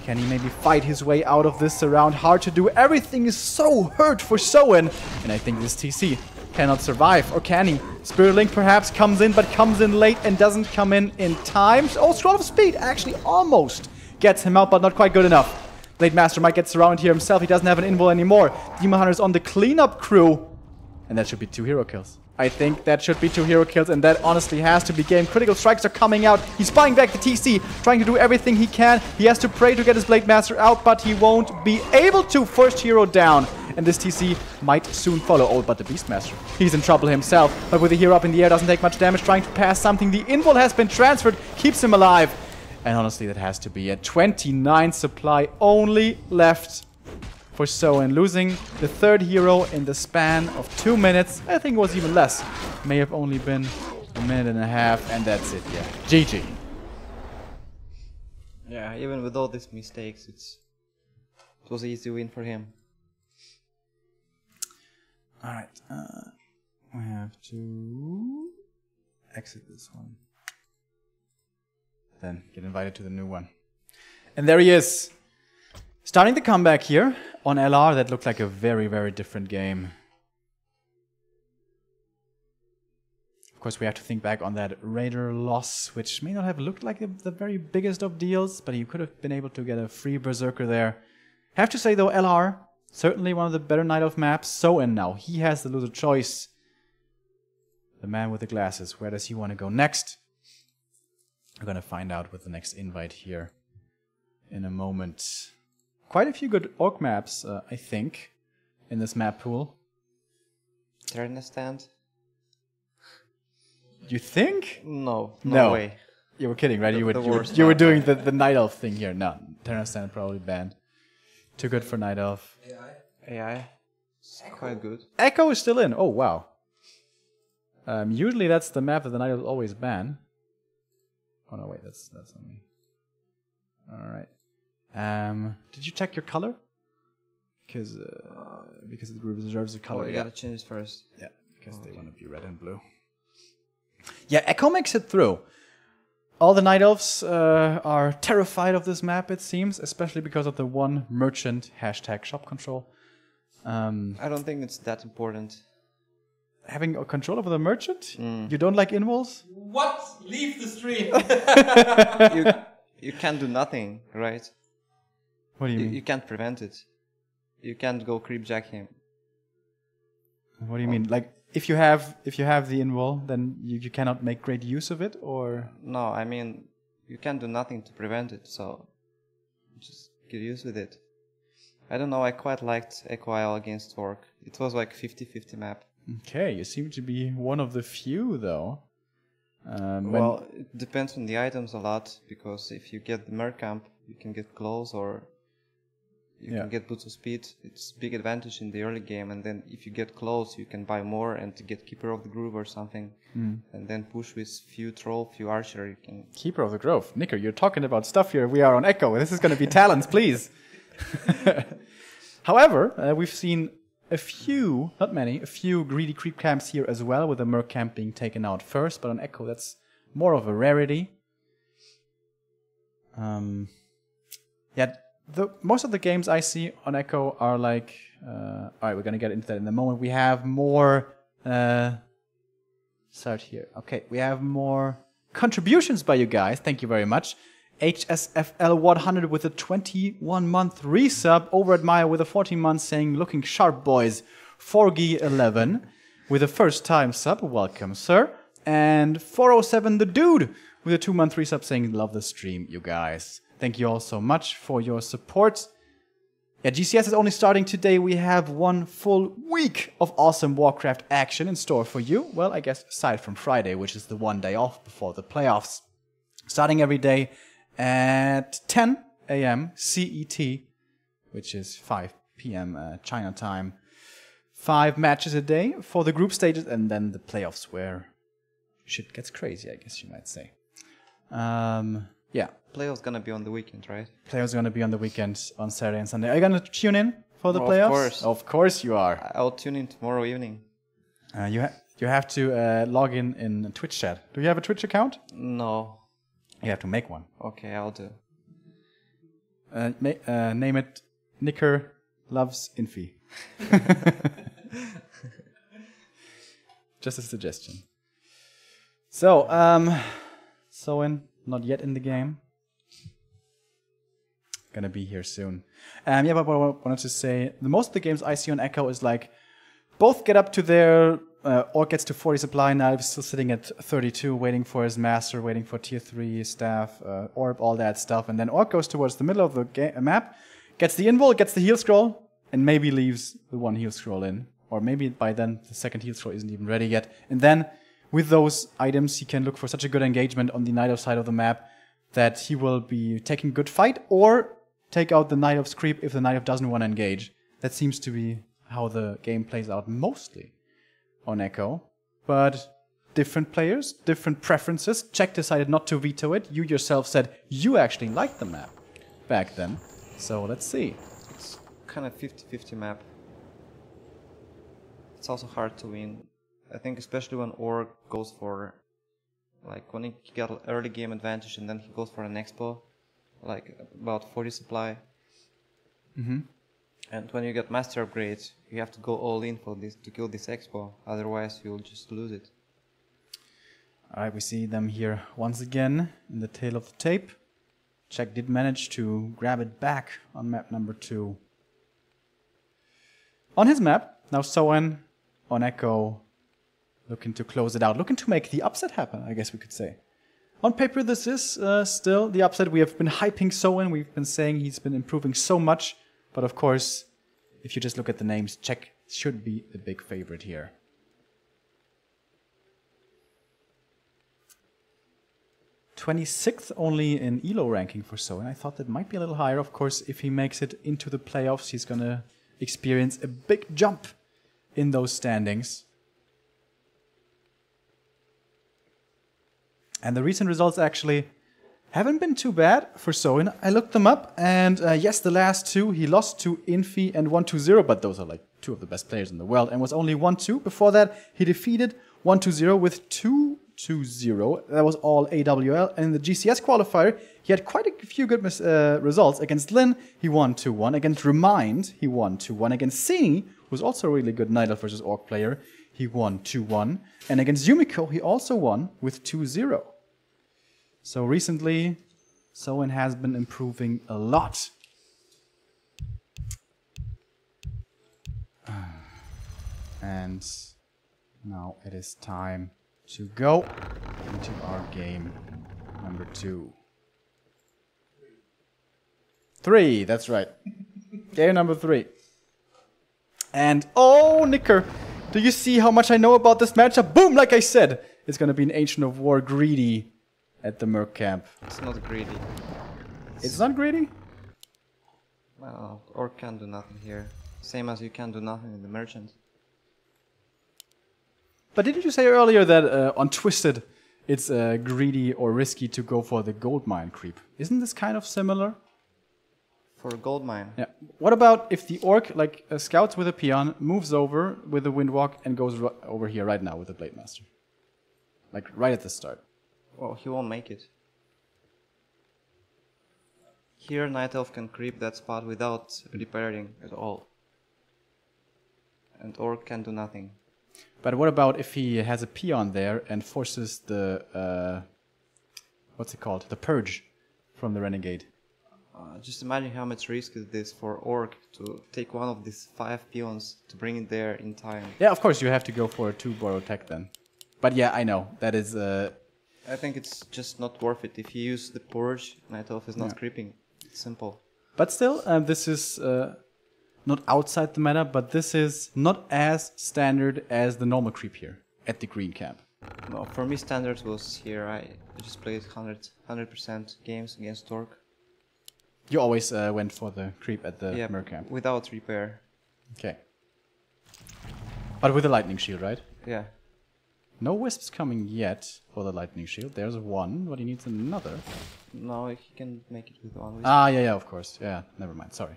S1: Can he maybe fight his way out of this surround? Hard to do. Everything is so hurt for Soen. And I think this TC cannot survive. Or can he? Spirit Link perhaps comes in, but comes in late and doesn't come in time. Oh, Scroll of Speed actually almost gets him out, but not quite good enough. Blade Master might get surrounded here himself. He doesn't have an invul anymore. Demon Hunter's on the cleanup crew. And that should be 2 hero kills. I think that should be 2 hero kills, and that honestly has to be game. Critical strikes are coming out. He's buying back the TC, trying to do everything he can. He has to pray to get his Blade Master out, but he won't be able to. First hero down. And this TC might soon follow. Oh, but the Beastmaster, he's in trouble himself. But with the hero up in the air, doesn't take much damage. Trying to pass something. The invul has been transferred, keeps him alive. And honestly, that has to be a 29 supply only left for Soen. Losing the 3rd hero in the span of 2 minutes. I think it was even less. May have only been a minute and a half, and that's it, yeah. GG.
S2: Yeah, even with all these mistakes, it was an easy win for him.
S1: Alright, we have to exit this one. Then get invited to the new one. And there he is. Starting the comeback here on LR. That looked like a very, very different game. Of course, we have to think back on that Raider loss, which may not have looked like the very biggest of deals, but he could have been able to get a free Berserker there. Have to say, though, LR, certainly one of the better Night Elf maps. So, and now he has the loser choice. The man with the glasses. Where does he want to go next? We're going to find out with the next invite here in a moment. Quite a few good Orc maps, I think, in this map pool.
S2: Turn stand?
S1: You think?
S2: No
S1: No.
S2: way.
S1: You were kidding, right?
S2: The
S1: You
S2: worst
S1: were
S2: map.
S1: doing the Night Elf thing here. No, Terra Stand probably banned. Too good for Night Elf.
S2: AI? It's quite good.
S1: Echo is still in. Oh, wow. Usually that's the map that the Night Elf always ban. Oh, no, wait. That's on me. All right. Did you check your color? Because it reserves a color.
S2: Oh, you gotta change it first.
S1: Yeah, because they want to be red and blue. Yeah, Echo makes it through. All the Night Elves are terrified of this map, it seems, especially because of the one merchant #shop control.
S2: I don't think it's that important.
S1: Having a control over the merchant? You don't like invols?
S4: What? Leave the stream!
S2: You can't do nothing, right?
S1: What do you mean?
S2: You can't prevent it. You can't go creepjack him.
S1: What do you mean? Like, if you have the invol, then you cannot make great use of it, or?
S2: No, I mean, you can't do nothing to prevent it, so just get used with it. I don't know, I quite liked Echo Isle against Orc. It was like 50-50 map.
S1: Okay, you seem to be one of the few, though.
S2: Well, it depends on the items a lot, because if you get the Mercamp, you can get Clothes, or you can get Boots of Speed. It's big advantage in the early game, and then if you get Clothes, you can buy more and get Keeper of the Groove or something, and then push with few Troll, few Archer. You can
S1: Keeper of the Grove. Nicker, you're talking about stuff here. We are on Echo. This is going to be talents, please. However, we've seen a few, not many, a few greedy creep camps here as well, with the Merc camp being taken out first, but on Echo that's more of a rarity. Most of the games I see on Echo are like, alright, we're gonna get into that in a moment. We have more, start here. Okay, we have more contributions by you guys. Thank you very much. HSFL100 with a 21-month resub. Over at Maya with a 14 months saying, looking sharp, boys. 4G11 with a first-time sub. Welcome, sir. And 407 the dude with a 2-month resub saying, love the stream, you guys. Thank you all so much for your support. Yeah, GCS is only starting today. We have one full week of awesome Warcraft action in store for you. Well, I guess aside from Friday, which is the one day off before the playoffs. Starting every day at 10 a.m. CET, which is 5 p.m. China time. 5 matches a day for the group stages, and then the playoffs where shit gets crazy, I guess you might say. Yeah.
S2: Playoffs gonna be on the weekend, right?
S1: Playoffs are gonna be on the weekend on Saturday and Sunday. Are you gonna tune in for the playoffs?
S2: Of course.
S1: Of course you are.
S2: I'll tune in tomorrow evening.
S1: You have to log in Twitch chat. Do you have a Twitch account?
S2: No.
S1: You have to make one.
S2: Okay, I'll do.
S1: Name it Nicker Loves Infi. Just a suggestion. So, Soin, not yet in the game. Gonna be here soon. But what I wanted to say, most of the games I see on Echo is like, both get up to their, Orc gets to 40 supply, now he's still sitting at 32, waiting for his master, waiting for tier 3 staff, orb, all that stuff, and then Orc goes towards the middle of the map, gets the invul, gets the heal scroll, and maybe leaves the one heal scroll in. Or maybe by then the second heal scroll isn't even ready yet. And then, with those items, he can look for such a good engagement on the Night Elf side of the map that he will be taking good fight, or take out the Night Elf's creep if the Night Elf doesn't want to engage. That seems to be how the game plays out mostly on Echo. But different players, different preferences. Jack decided not to veto it. You yourself said you actually liked the map back then. So let's see.
S2: It's kind of 50-50 map. It's also hard to win. I think especially when Orc goes for, like when he got early game advantage and then he goes for an expo, like about 40 supply. And when you get master upgrades, you have to go all in for this to kill this expo. Otherwise, you'll just lose it.
S1: Alright, we see them here once again in the tail of the tape. Czech did manage to grab it back on map number 2. On his map, now Soen on Echo, looking to close it out, looking to make the upset happen, I guess we could say. On paper, this is still the upset. We have been hyping Soen, we've been saying he's been improving so much, but of course, if you just look at the names, Czech should be the big favorite here. '26th only in ELO ranking for Soen. I thought that might be a little higher. Of course, if he makes it into the playoffs, he's gonna experience a big jump in those standings. And the recent results actually haven't been too bad for Soen. I looked them up, and yes, the last 2, he lost to Infi and 1-2-0, but those are like 2 of the best players in the world, and was only 1-2. Before that, he defeated 1-2-0 with 2-2-0. That was all AWL. And in the GCS qualifier, he had quite a few good results. Against Lin, he won 2-1. Against Remind, he won 2-1. Against Sini, who's also a really good Night Elf versus Orc player, he won 2-1. And against Yumiko, he also won with 2-0. So recently, Soen has been improving a lot. And now it is time to go into our game number 2. 3, that's right. Game number 3. And oh, Nicker, do you see how much I know about this matchup? Boom, like I said, it's going to be an Ancient of War greedy at the Merc camp.
S2: It's not greedy.
S1: It's not greedy?
S2: Well, Orc can do nothing here. Same as you can do nothing in the Merchant.
S1: But didn't you say earlier that on Twisted it's greedy or risky to go for the gold mine creep? Isn't this kind of similar?
S2: For a gold mine?
S1: Yeah. What about if the Orc, like scouts with a peon, moves over with the Windwalk and goes over here right now with the Blade Master? Like right at the start.
S2: Well, he won't make it. Here, Night Elf can creep that spot without repairing at all. And Orc can do nothing.
S1: But what about if he has a peon there and forces the, what's it called? The Purge from the Renegade?
S2: Just imagine how much risk it is for Orc to take one of these 5 peons to bring it there in time.
S1: Yeah, of course you have to go for a 2 borrow tech then. But yeah, I know, that is...
S2: I think it's just not worth it. If you use the Purge, Night Elf is not creeping. It's simple.
S1: But still, this is not outside the meta, but this is not as standard as the normal creep here at the green camp.
S2: No, for me standard was here. I just played 100% games against Orc.
S1: You always went for the creep at the Merc camp.
S2: Without repair.
S1: Okay. But with the lightning shield, right?
S2: Yeah.
S1: No wisps coming yet for the lightning shield. There's one, but he needs another.
S2: No, he can make it with one wisp.
S1: Ah, yeah, of course. Yeah, never mind. Sorry.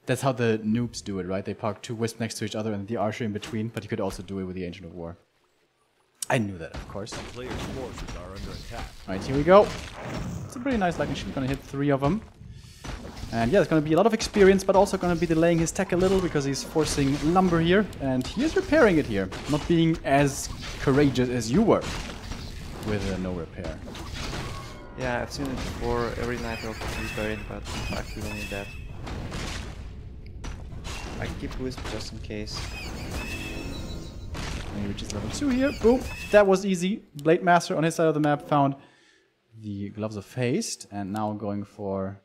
S1: That's how the noobs do it, right? They park 2 wisps next to each other and the archer in between, but you could also do it with the Ancient of War. I knew that, of course.
S3: Players' forces are under attack.
S1: Alright, here we go. It's a pretty nice lightning shield. Gonna hit 3 of them. And yeah, it's gonna be a lot of experience, but also gonna be delaying his tech a little because he's forcing lumber here. And he is repairing it here. Not being as courageous as you were with no repair.
S2: Yeah, I've seen it before. Every Night Elf is repairing, but in fact we don't need that. I keep wisp just in case.
S1: And he reaches level 2 here. Boom. That was easy. Blade Master on his side of the map found the Gloves of Haste. And now going for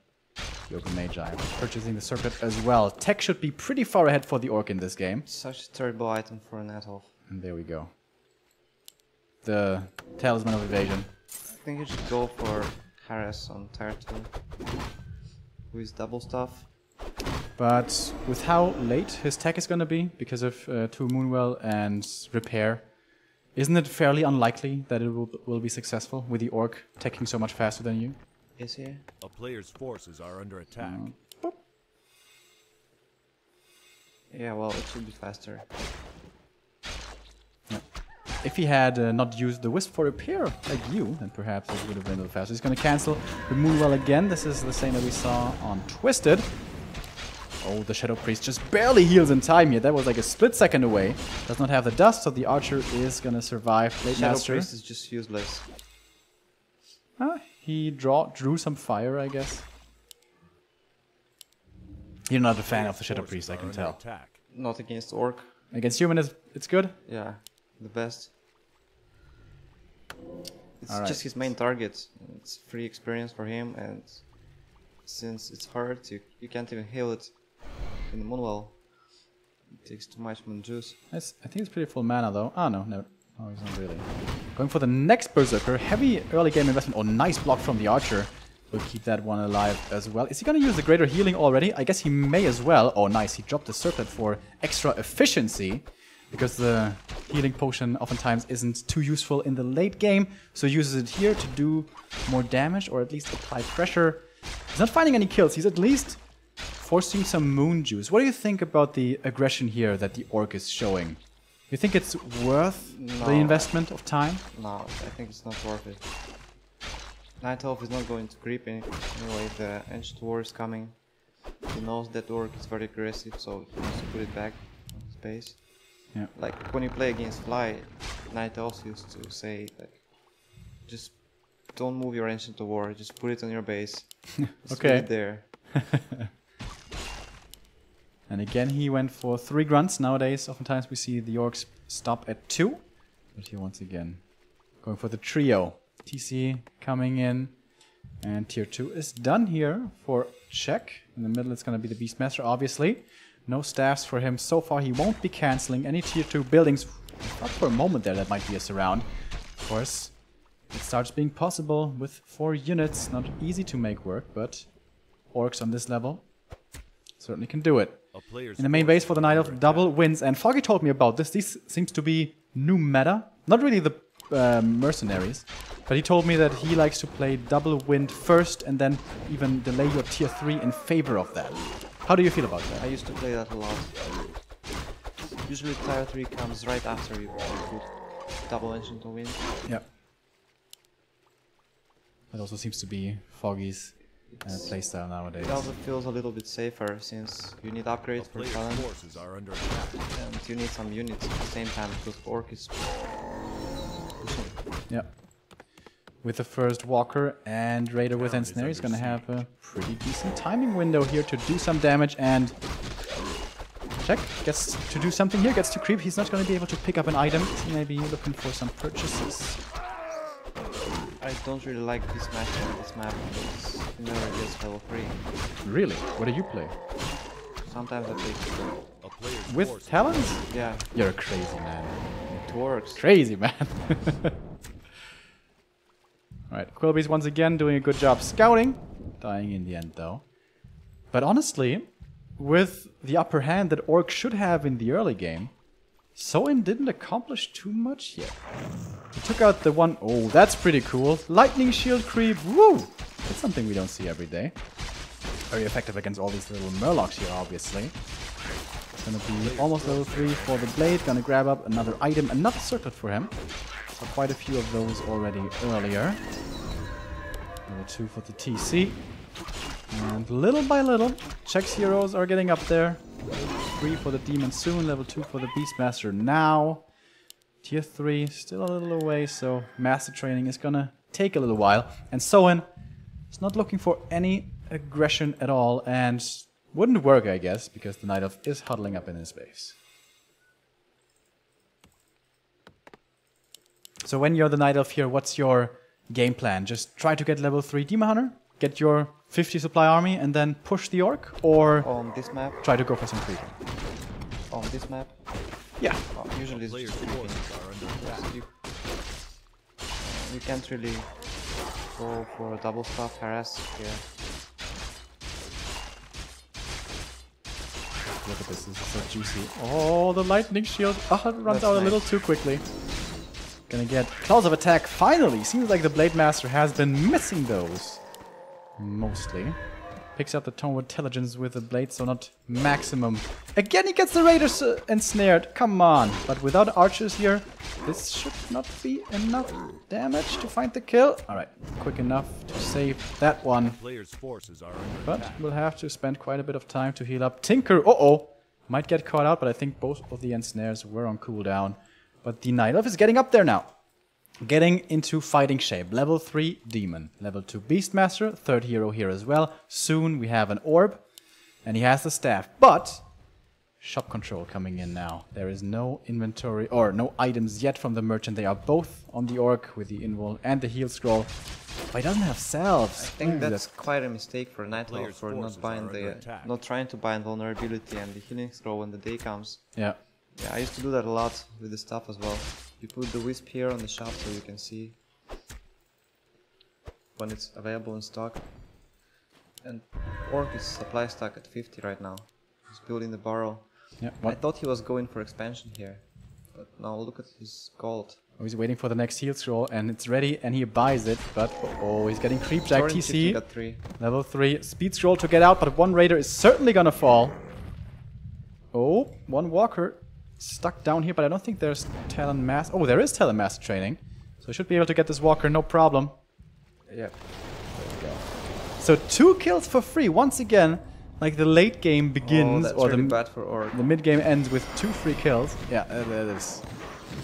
S1: Yoga Magi. Purchasing the Circlet as well. Tech should be pretty far ahead for the Orc in this game.
S2: Such a terrible item for a Night Elf.
S1: And there we go. The Talisman of Evasion.
S2: I think you should go for Harass on tier 2. With double stuff.
S1: But with how late his tech is going to be, because of 2 Moonwell and repair, isn't it fairly unlikely that it will be successful with the Orc teching so much faster than you?
S2: Is he?
S3: A player's forces are under attack.
S2: Yeah, well, it should be faster.
S1: Yeah. If he had not used the Wisp for repair like you, then perhaps it would have been a little faster. He's going to cancel the Moonwell again. This is the same that we saw on Twisted. Oh, the Shadow Priest just barely heals in time here. That was like a split second away. Does not have the dust, so the Archer is gonna survive. Blade
S2: Shadow
S1: Master.
S2: Priest is just useless.
S1: He drew some fire, I guess. You're not a fan of the Shadow
S3: Forces
S1: Priest, I
S3: are
S1: can
S3: under
S1: tell.
S3: attack.
S2: Not against Orc.
S1: Against human, it's good.
S2: Yeah, the best. It's
S1: Alright.
S2: just his main target. It's free experience for him, and since it's hard, you can't even heal it in the Moonwell. It takes too much moon juice.
S1: I think it's pretty full mana though. Oh no, it's not really. Going for the next Berserker. Heavy early game investment. Oh, nice block from the Archer. We'll keep that one alive as well. Is he gonna use the greater healing already? I guess he may as well. Oh, nice. He dropped the circlet for extra efficiency, because the healing potion oftentimes isn't too useful in the late game. So he uses it here to do more damage, or at least apply pressure. He's not finding any kills. He's at least forcing some moon juice. What do you think about the aggression here that the Orc is showing? You think it's worth the investment of time?
S2: No, I think it's not worth it. Night Elf is not going to creep anyway. The Ancient War is coming. He knows that Orc is very aggressive, so he wants to put it back on his base.
S1: Yeah.
S2: Like when you play against Fly, Night Elves used to say like, just don't move your Ancient War, just put it on your base. Just
S1: Okay.
S2: put it there.
S1: And again, he went for 3 grunts. Nowadays, oftentimes we see the Orcs stop at 2. But here once again, going for the trio. TC coming in. And tier 2 is done here for check. In the middle, it's going to be the Beastmaster, obviously. No staffs for him. So far, he won't be canceling any tier 2 buildings. Not for a moment there, that might be a surround. Of course, it starts being possible with 4 units. Not easy to make work, but Orcs on this level certainly can do it. In the main base for the Night Elf, double wins. And Foggy told me about this. This seems to be new meta. Not really the mercenaries, but he told me that he likes to play double wind first and then even delay your tier 3 in favor of that. How do you feel about that?
S2: I used to play that a lot. Usually tier 3 comes right after you put double Ancient to win.
S1: Yeah. That also seems to be Foggy's playstyle nowadays.
S2: It also feels a little bit safer since you need upgrades for
S3: Players'
S2: talent
S3: forces are under attack.
S2: and you need some units at the same time because Orc is pushing.
S1: Yeah. With the first Walker and Raider with Ensnare, he's gonna have a pretty decent timing window here to do some damage, and check gets to do something here, gets to creep. He's not gonna be able to pick up an item. He may be looking for some purchases.
S2: I don't really like this match on this map because it never gets level 3.
S1: Really? What do you play?
S2: Sometimes I play
S3: A player's
S1: With
S3: forces
S1: talents?
S2: yeah,
S1: You're a crazy man.
S2: it works.
S1: Crazy man. Alright, Quillbee's once again doing a good job scouting. Dying in the end though. But honestly, with the upper hand that Orc should have in the early game, Soin didn't accomplish too much yet. He took out the one... Oh, that's pretty cool. Lightning shield creep. Woo! That's something we don't see every day. Very effective against all these little Murlocs here, obviously. It's gonna be almost level 3 for the Blade. Gonna grab up another item, another circlet for him. So quite a few of those already earlier. Level 2 for the TC. And little by little, Check's heroes are getting up there. Level 3 for the Demon soon, level 2 for the Beastmaster now. Tier 3 still a little away, so Master Training is gonna take a little while. And Soin is not looking for any aggression at all, and wouldn't work, I guess, because the Night Elf is huddling up in his base. So when you're the Night Elf here, what's your game plan? Just try to get level 3 Demon Hunter, get your 50 supply army, and then push the Orc? Or
S2: On this map,
S1: try to go for some creeping?
S2: on this map,
S1: Yeah.
S2: usually it's
S3: players'
S2: just creeping.
S3: forces are under attack.
S2: You can't really go for a double staff harass here.
S1: Look at this, this is so juicy. Oh, the lightning shield. Oh, it runs
S2: That's
S1: out a
S2: nice.
S1: little too quickly. Gonna get claws of attack finally. Seems like the Blade Master has been missing those. Mostly. Picks up the tone with intelligence with the blade, so not maximum. Again, he gets the raiders ensnared. Come on. But without archers here, this should not be enough damage to find the kill. Alright, quick enough to save that one.
S3: Players' forces are under
S1: But
S3: attack.
S1: we'll have to spend quite a bit of time to heal up. Tinker, uh-oh, might get caught out, but I think both of the ensnares were on cooldown. But the Night Elf is getting up there now. Getting into fighting shape. Level 3 Demon. Level 2 Beastmaster. Third hero here as well. Soon we have an Orb. And he has the staff. But shop control coming in now. There is no inventory or no items yet from the merchant. They are both on the Orc with the invul and the heal scroll. But he doesn't have salves.
S2: I think that's quite a mistake for Night Elf
S3: Players'
S2: for
S3: forces
S2: not buying
S3: are under
S2: the
S3: attack.
S2: not trying to buy invulnerability and the healing scroll when the day comes.
S1: Yeah.
S2: Yeah, I used to do that a lot with the stuff as well. You put the wisp here on the shop so you can see when it's available in stock. And Orc is supply stock at 50 right now. He's building the barrel.
S1: Yeah.
S2: I thought he was going for expansion here, but now look at his gold.
S1: Oh, he's waiting for the next heal scroll and it's ready and he buys it. But oh, he's getting creeped back.
S2: Soaring
S1: TC.
S2: got 3.
S1: Level 3. Speed scroll to get out, but one raider is certainly gonna fall. Oh, one walker stuck down here, but I don't think there's Talon Mass. Oh, there is Talon Mass training. So I should be able to get this walker, no problem.
S2: Yeah.
S1: So 2 kills for free. Once again, like the late game begins,
S2: Oh, that's
S1: or
S2: really
S1: the
S2: bad for Orc.
S1: mid game ends with 2 free kills. Yeah, that is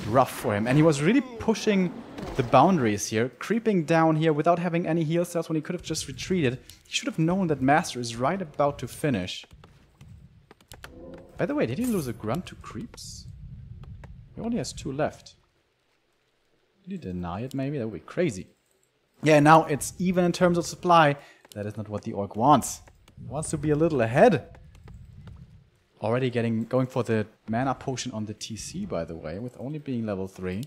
S1: rough for him. And he was really pushing the boundaries here, creeping down here without having any heal cells when he could have just retreated. He should have known that Master is right about to finish. By the way, did he lose a grunt to creeps? He only has 2 left. Did he deny it maybe? That would be crazy. Yeah, now it's even in terms of supply. That is not what the Orc wants. He wants to be a little ahead. Already going for the mana potion on the TC, by the way, with only being level 3.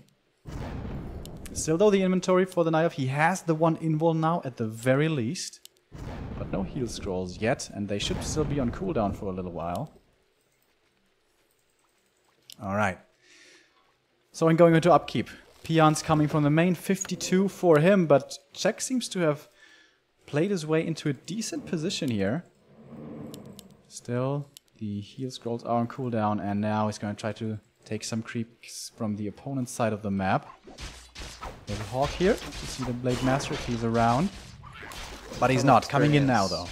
S1: Still though, the inventory for the Night Elf, he has the 1 invul now at the very least. But no heal scrolls yet, and they should still be on cooldown for a little while. Alright. So I'm going into upkeep. Peons coming from the main, 52 for him, but Czech seems to have played his way into a decent position here. Still, the heal scrolls are on cooldown, and now he's going to try to take some creeps from the opponent's side of the map. There's a Hawk here to see the Blade Master if he's around. But he's not. Coming in now, though.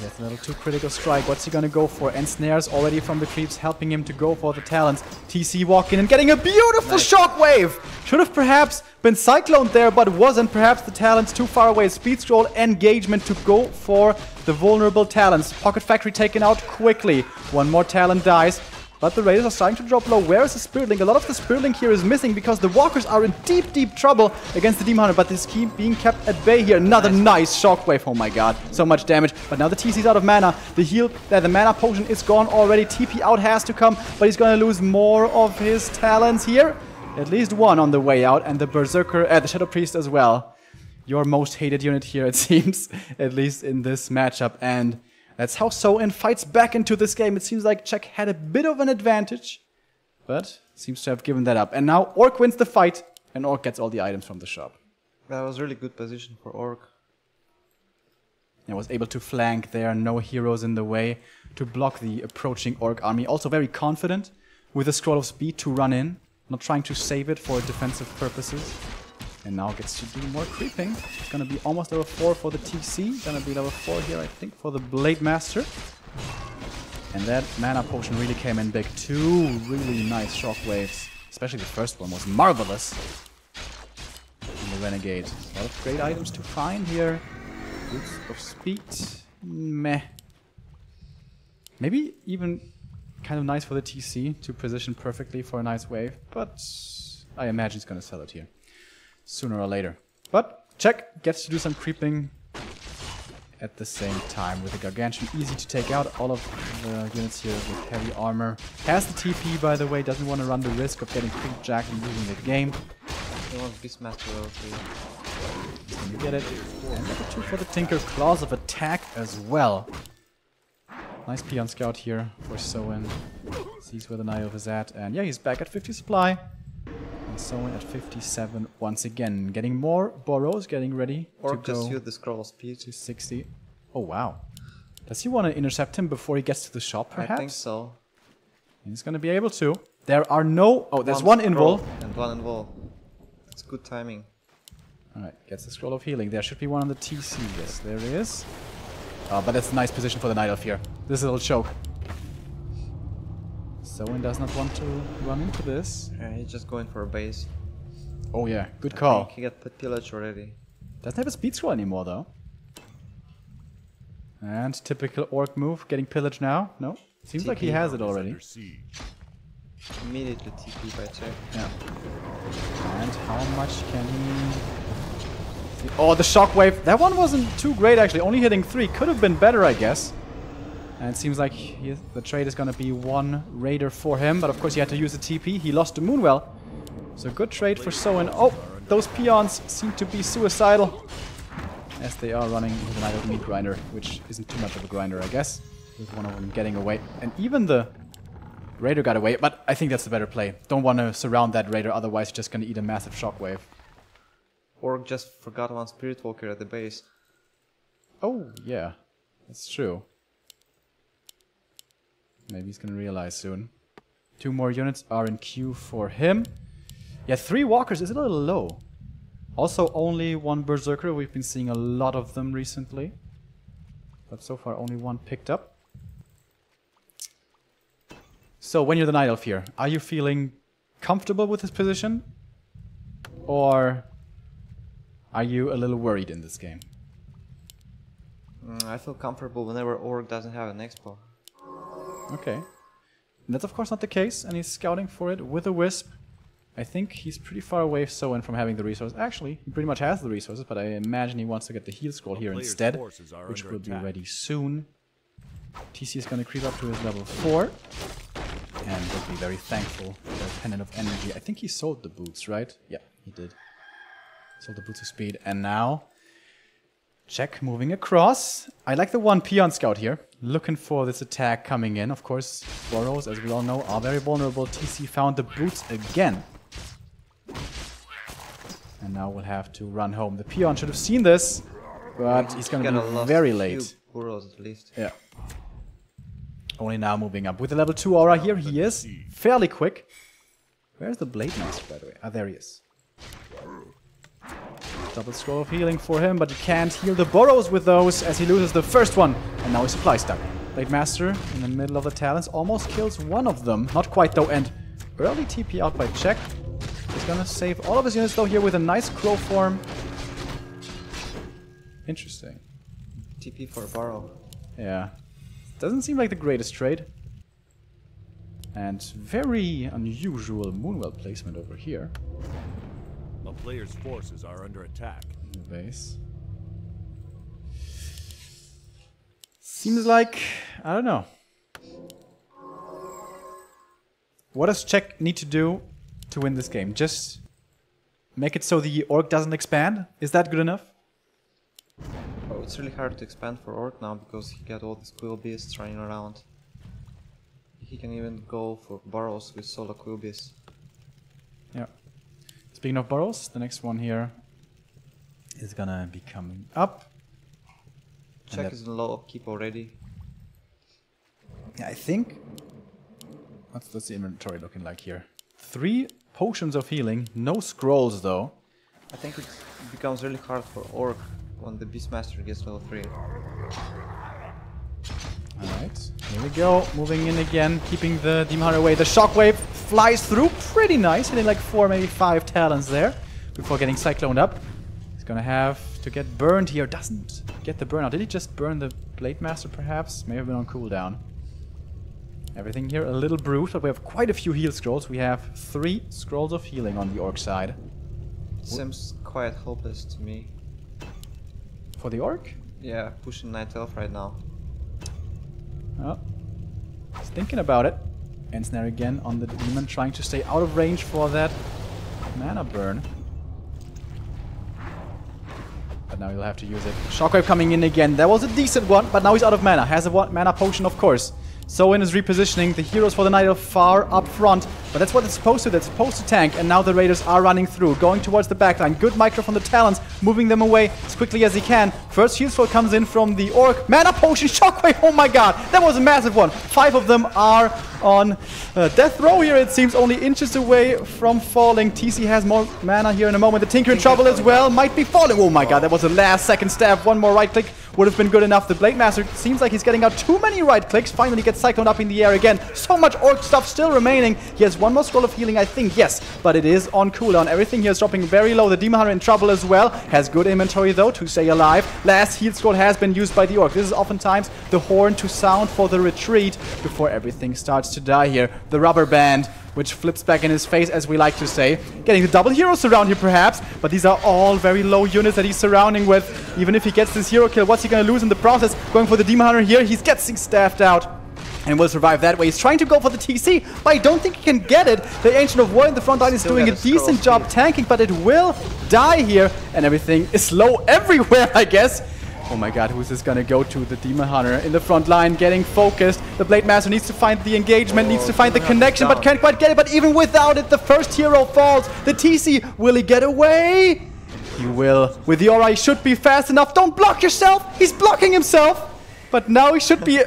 S1: That's a little too critical strike. What's he gonna go for? Ensnares already from the creeps, helping him to go for the talents. TC walking and getting a beautiful shockwave! Should have perhaps been cycloned there, but wasn't. Perhaps the talents too far away. Speed scroll engagement to go for the vulnerable talents. Pocket Factory taken out quickly. One more talent dies. But the raiders are starting to drop low. Where is the Spirit Link? A lot of the Spirit Link here is missing because the walkers are in deep, deep trouble against the Demon Hunter. But this keep being kept at bay here. Another nice shockwave. Oh my god, so much damage. But now the TC's out of mana. The mana potion is gone already. TP out has to come, but he's gonna lose more of his talents here. At least one on the way out, and the Berserker, the Shadow Priest as well. Your most hated unit here, it seems, at least in this matchup. And that's how So-In fights back into this game. It seems like Czech had a bit of an advantage, but seems to have given that up. And now Orc wins the fight, and Orc gets all the items from the shop.
S2: That was really good position for Orc.
S1: And was able to flank there, no heroes in the way, to block the approaching Orc army. Also very confident with a Scroll of Speed to run in, not trying to save it for defensive purposes. And now gets to do more creeping. It's gonna be almost level 4 for the TC. Gonna be level 4 here, I think, for the Blade Master. And that mana potion really came in big. 2 really nice shockwaves. Especially the first one was marvelous. And the Renegade. A lot of great items to find here. Boots of Speed. Meh. Maybe even kind of nice for the TC to position perfectly for a nice wave. But I imagine he's gonna sell it here sooner or later. But Czech gets to do some creeping at the same time with the Gargantuan. Easy to take out. All of the units here with heavy armor. Has the TP, by the way. Doesn't want to run the risk of getting creep jacked and losing the game.
S2: He wants Beastmaster level 3.
S1: You get it. And level 2 for the Tinker. Claws of Attack as well. Nice Peon Scout here for So-In. Sees where the Night Elf is at. And yeah, he's back at 50 supply. And So-In at 57 once again. Getting more Boros, getting ready
S2: Orc
S1: to
S2: just
S1: go
S2: used the Scroll of Speed.
S1: to 60. Oh, wow. Does he want to intercept him before he gets to the shop, perhaps?
S2: I think so.
S1: He's going to be able to. There are no... Oh, there's one
S2: scroll
S1: invul.
S2: and one invul. It's good timing.
S1: Alright, gets the scroll of healing. There should be one on the TC. Yes, there is. But that's a nice position for the Night Elf here. This is a little choke. Soen does not want to run into this.
S2: Yeah, he's just going for a base.
S1: Oh yeah, good
S2: I
S1: call.
S2: think he got the pillage already.
S1: Doesn't have a speed scroll anymore though. And typical orc move, getting pillage now. No, seems like he
S2: TP.
S1: has it
S3: Is
S1: already.
S3: under siege.
S2: Immediately TP by check.
S1: Yeah. And how much can he... Oh, the shockwave. That one wasn't too great actually. Only hitting 3. Could have been better, I guess. And it seems like the trade is going to be one raider for him. But of course he had to use the TP. He lost the Moonwell. So good trade for Soen. Oh, those peons seem to be suicidal. As they are running into the Night of Meat Grinder. Which isn't too much of a grinder, I guess. With one of them getting away. And even the raider got away. But I think that's the better play. Don't want to surround that raider. Otherwise you're just going to eat a massive shockwave.
S2: Orc just forgot one Spirit Walker at the base.
S1: Oh, yeah. That's true. Maybe he's gonna realize soon. 2 more units are in queue for him. Yeah, 3 walkers is a little low. Also, only 1 berserker. We've been seeing a lot of them recently. But so far, only 1 picked up. So, when you're the Night Elf here, are you feeling comfortable with his position? Or are you a little worried in this game?
S2: I feel comfortable whenever Orc doesn't have an expo.
S1: Okay. And that's of course not the case, and he's scouting for it with a Wisp. I think he's pretty far away Soen from having the resources. Actually, he pretty much has the resources, but I imagine he wants to get the heal scroll here instead, which will be ready soon. TC is going to creep up to his level 4, and will be very thankful for the Pendant of Energy. I think he sold the boots, right? Yeah, he did. Sold the boots of speed, and now... Check, moving across. I like the 1 peon scout here. Looking for this attack coming in. Of course, Burrows, as we all know, are very vulnerable. TC found the boots again. And now we'll have to run home. The peon should have seen this, but he's going to be very late.
S2: Burrows at least.
S1: Yeah. Only now moving up. With the level 2 aura here, he is fairly quick. Where's the Blade Master, by the way? Ah, there he is. Double scroll of healing for him, but you can't heal the Burrows with those as he loses the first one. And now he's supply stuck. Blade Master in the middle of the talents almost kills one of them. Not quite though, and early TP out by check. He's gonna save all of his units though here with a nice crow form. Interesting.
S2: TP for Burrow.
S1: Yeah. Doesn't seem like the greatest trade. And very unusual Moonwell placement over here.
S3: A player's forces are under attack.
S1: In the base. Seems like... I don't know. What does Czech need to do to win this game? Just make it so the orc doesn't expand? Is that good enough?
S2: Oh, it's really hard to expand for Orc now because he got all these Quill Beasts running around. He can even go for Burrows with solo Quill Beasts.
S1: Yeah. Speaking of burrows, the next one here is gonna be coming up.
S2: Check is in low upkeep already.
S1: Yeah, I think... What's the inventory looking like here? 3 potions of healing, no scrolls though.
S2: I think it becomes really hard for Orc when the Beastmaster gets level 3.
S1: Alright, here we go. Moving in again, keeping the Demon Hunter away. The Shockwave flies through, pretty nice. Hitting like 4, maybe 5 talents there before getting cycloned up. He's gonna have to get burned here. Doesn't get the burnout. Did he just burn the Blade Master perhaps? May have been on cooldown. Everything here a little bruised, but we have quite a few heal scrolls. We have 3 scrolls of healing on the orc side.
S2: It seems quite hopeless to me.
S1: For the orc?
S2: Yeah, pushing Night Elf right now.
S1: Oh. He's thinking about it. Ensnare again on the demon, trying to stay out of range for that mana burn. But now he'll have to use it. Shockwave coming in again. That was a decent one, but now he's out of mana. Has a mana potion, of course. Soin is repositioning the heroes for the Night Elf far up front, but that's what it's supposed to do. It's supposed to tank, and now the Raiders are running through, going towards the backline. Good micro from the Talons, moving them away as quickly as he can. First heal scroll comes in from the Orc. Mana Potion, Shockwave, oh my god, that was a massive one. 5 of them are on death row here, it seems, only inches away from falling. TC has more mana here in a moment. The Tinker in trouble as well, might be falling. Oh my god, that was a last second stab. One more right click would have been good enough. The Blade Master seems like he's getting out too many right clicks. Finally gets cycloned up in the air again. So much Orc stuff still remaining. He has one more scroll of healing, I think, yes, but it is on cooldown. Everything here is dropping very low. The Demon Hunter in trouble as well. Has good inventory though to stay alive. Last heal scroll has been used by the Orc. This is oftentimes the horn to sound for the retreat before everything starts to die here. The rubber band, which flips back in his face, as we like to say. Getting the double hero surround here perhaps, but these are all very low units that he's surrounding with. Even if he gets this hero kill, what's he gonna lose in the process? Going for the Demon Hunter here, he's getting staffed out and will survive that way. He's trying to go for the TC, but I don't think he can get it. The Ancient of War in the front line is doing a decent job tanking, but it will die here, and everything is low everywhere, I guess. Oh my god, who's this gonna go to? The Demon Hunter in the front line, getting focused. The Blade Master needs to find the engagement, needs to find the connection, but can't quite get it. But even without it, the first hero falls. The TC, will he get away? He will. With the aura, he should be fast enough. Don't block yourself! He's blocking himself! But now he should be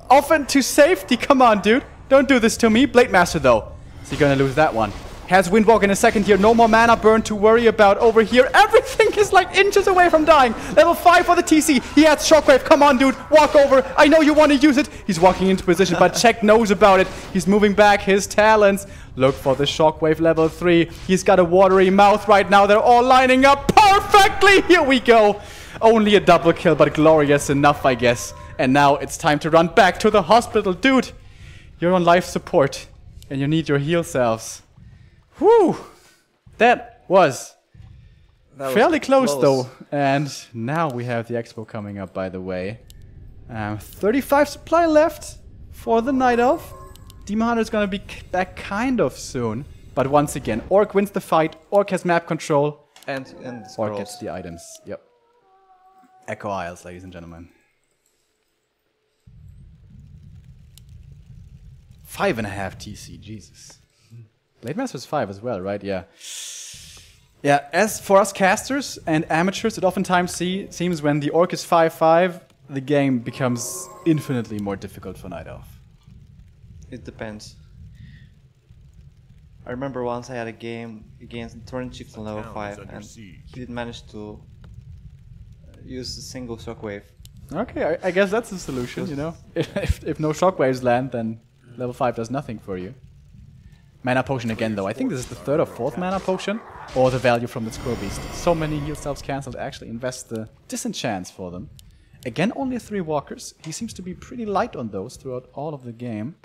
S1: off into safety. Come on, dude. Don't do this to me. Blade Master, though. Is he gonna lose that one? Has Windwalk in a second here. No more mana burn to worry about over here. Everything is like inches away from dying. Level 5 for the TC. He has Shockwave. Come on, dude. Walk over. I know you want to use it. He's walking into position, but Check knows about it. He's moving back his talents. Look for the Shockwave level 3. He's got a watery mouth right now. They're all lining up perfectly. Here we go. Only a double kill, but glorious enough, I guess. And now it's time to run back to the hospital. Dude, you're on life support, and you need your heal salves. Whew! That was fairly close though. And now we have the expo coming up, by the way. 35 supply left for the Night Elf. Demon Hunter is gonna be back kind of soon. But once again, Orc wins the fight. Orc has map control.
S2: And
S1: Orc gets the items. Yep. Echo Isles, ladies and gentlemen. 5.5 TC, Jesus. Blade Master's 5 as well, right? Yeah. Yeah, as for us casters and amateurs, it oftentimes seems when the Orc is 5-5, the game becomes infinitely more difficult for Night Elf.
S2: It depends. I remember once I had a game against Torrent Chief on level 5, and he didn't manage to use a single shockwave.
S1: Okay, I guess that's the solution, you know? If no shockwaves land, then level 5 does nothing for you. Mana Potion again, though. I think this is the 3rd or 4th Mana Potion. Or the value from the Squirrel Beast. So many heal selves cancelled. Actually invest the disenchants for them. Again, only 3 walkers. He seems to be pretty light on those throughout all of the game.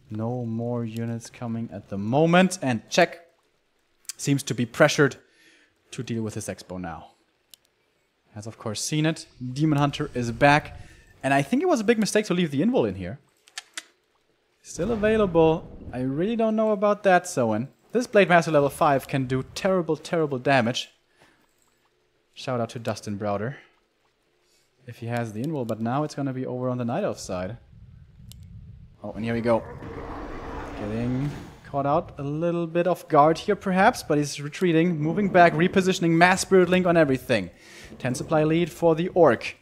S1: No more units coming at the moment. And Check seems to be pressured to deal with his expo now. Has of course seen it. Demon Hunter is back. And I think it was a big mistake to leave the Invul in here. Still available. I really don't know about that, Soen. This Blade Master level 5 can do terrible, terrible damage. Shout out to Dustin Browder. If he has the Invul, but now it's gonna be over on the Night Elf side. Oh, and here we go. Getting caught out a little bit off guard here perhaps, but he's retreating, moving back, repositioning, Mass Spirit Link on everything. 10 supply lead for the Orc.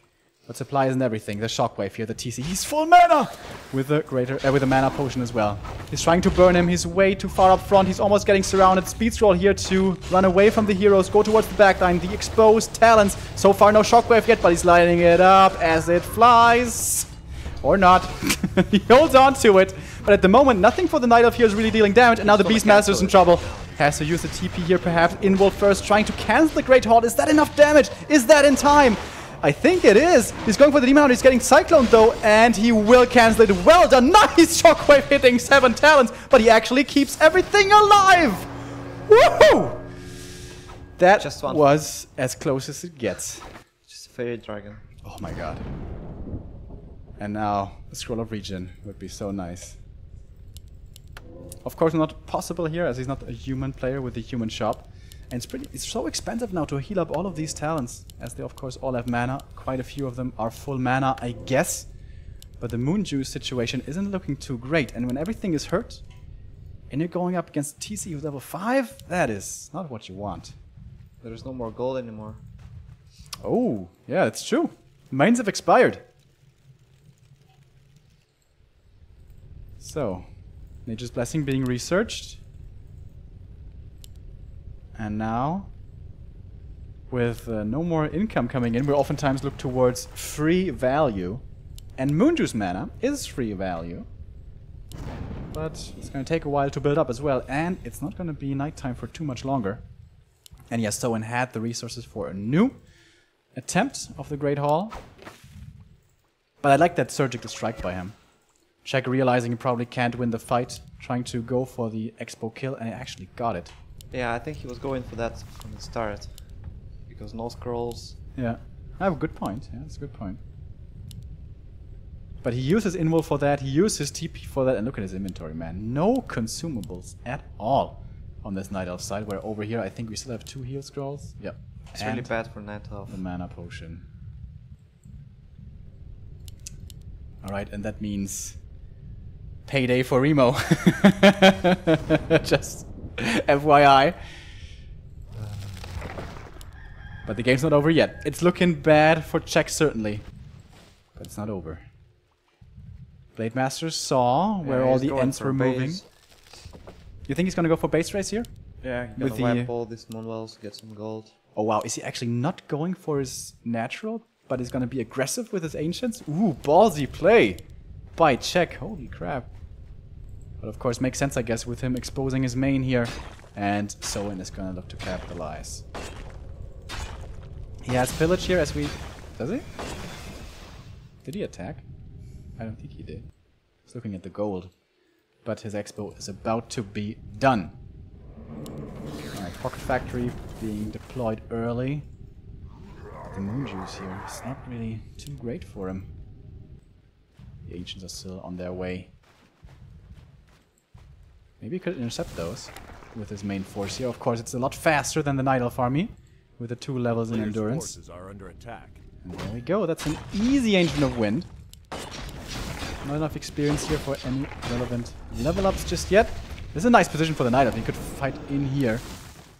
S1: But supply isn't everything. The Shockwave here, the TC. He's full mana! With a Mana Potion as well. He's trying to burn him. He's way too far up front. He's almost getting surrounded. Speed scroll here to run away from the heroes. Go towards the backline. The exposed talents. So far no Shockwave yet, but he's lighting it up as it flies. Or not. He holds on to it. But at the moment, nothing for the Night Elf here is really dealing damage. And now the Beastmaster's in trouble. Has to use the TP here perhaps. Invul first, trying to cancel the Great Horde. Is that enough damage? Is that in time? I think it is. He's going for the Demon Hunter. He's getting Cyclone though, and he will cancel it. Well done. Nice Shockwave hitting 7 talents, but he actually keeps everything alive. Woohoo! That was as close as it gets.
S2: Just a Fairy Dragon.
S1: Oh my god. And now a Scroll of Regen would be so nice. Of course not possible here, as he's not a human player with a human shop. And it's so expensive now to heal up all of these talents, as they of course all have mana. Quite a few of them are full mana, I guess. But the Moon Juice situation isn't looking too great. And when everything is hurt, and you're going up against TC who's level 5, that is not what you want.
S2: There's no more gold anymore.
S1: Oh, yeah, that's true. Mines have expired. So, Nature's Blessing being researched. And now, with no more income coming in, we oftentimes look towards free value. And Moon Juice mana is free value. But it's going to take a while to build up as well. And it's not going to be nighttime for too much longer. And yes, Soen had the resources for a new attempt of the Great Hall. But I like that surgical strike by him. Czech realizing he probably can't win the fight, trying to go for the expo kill, and he actually got it.
S2: Yeah, I think he was going for that from the start. Because no scrolls.
S1: Yeah, I have a good point. Yeah, that's a good point. But he uses Invul for that, he uses TP for that, and look at his inventory, man. No consumables at all on this Night Elf side, where over here I think we still have 2 heal scrolls. Yep.
S2: It's really bad for Night Elf.
S1: The mana potion. Alright, and that means payday for Remo. Just FYI. But the game's not over yet. It's looking bad for Czech, certainly. But it's not over. Blade Master saw where all the ends were moving. You think he's gonna go for base race here?
S2: Yeah, he's
S1: With
S2: gonna wipe all these Moonwells, get some gold.
S1: Oh wow, is he actually not going for his natural, but is gonna be aggressive with his ancients? Ooh, ballsy play by Czech, holy crap. But of course makes sense, I guess, with him exposing his main here. And Soen is gonna look to capitalize. He has pillage here as we... Does he? Did he attack? I don't think he did. He's looking at the gold. But his expo is about to be done. Alright, Pocket Factory being deployed early. The Moon Juice here is not really too great for him. The Ancients are still on their way. Maybe he could intercept those with his main force here. Of course, it's a lot faster than the Night Elf army with the 2 levels in endurance.
S3: Forces are under attack.
S1: And there we go. That's an easy Ancient of Wind. Not enough experience here for any relevant level ups just yet. This is a nice position for the Night Elf. He could fight in here,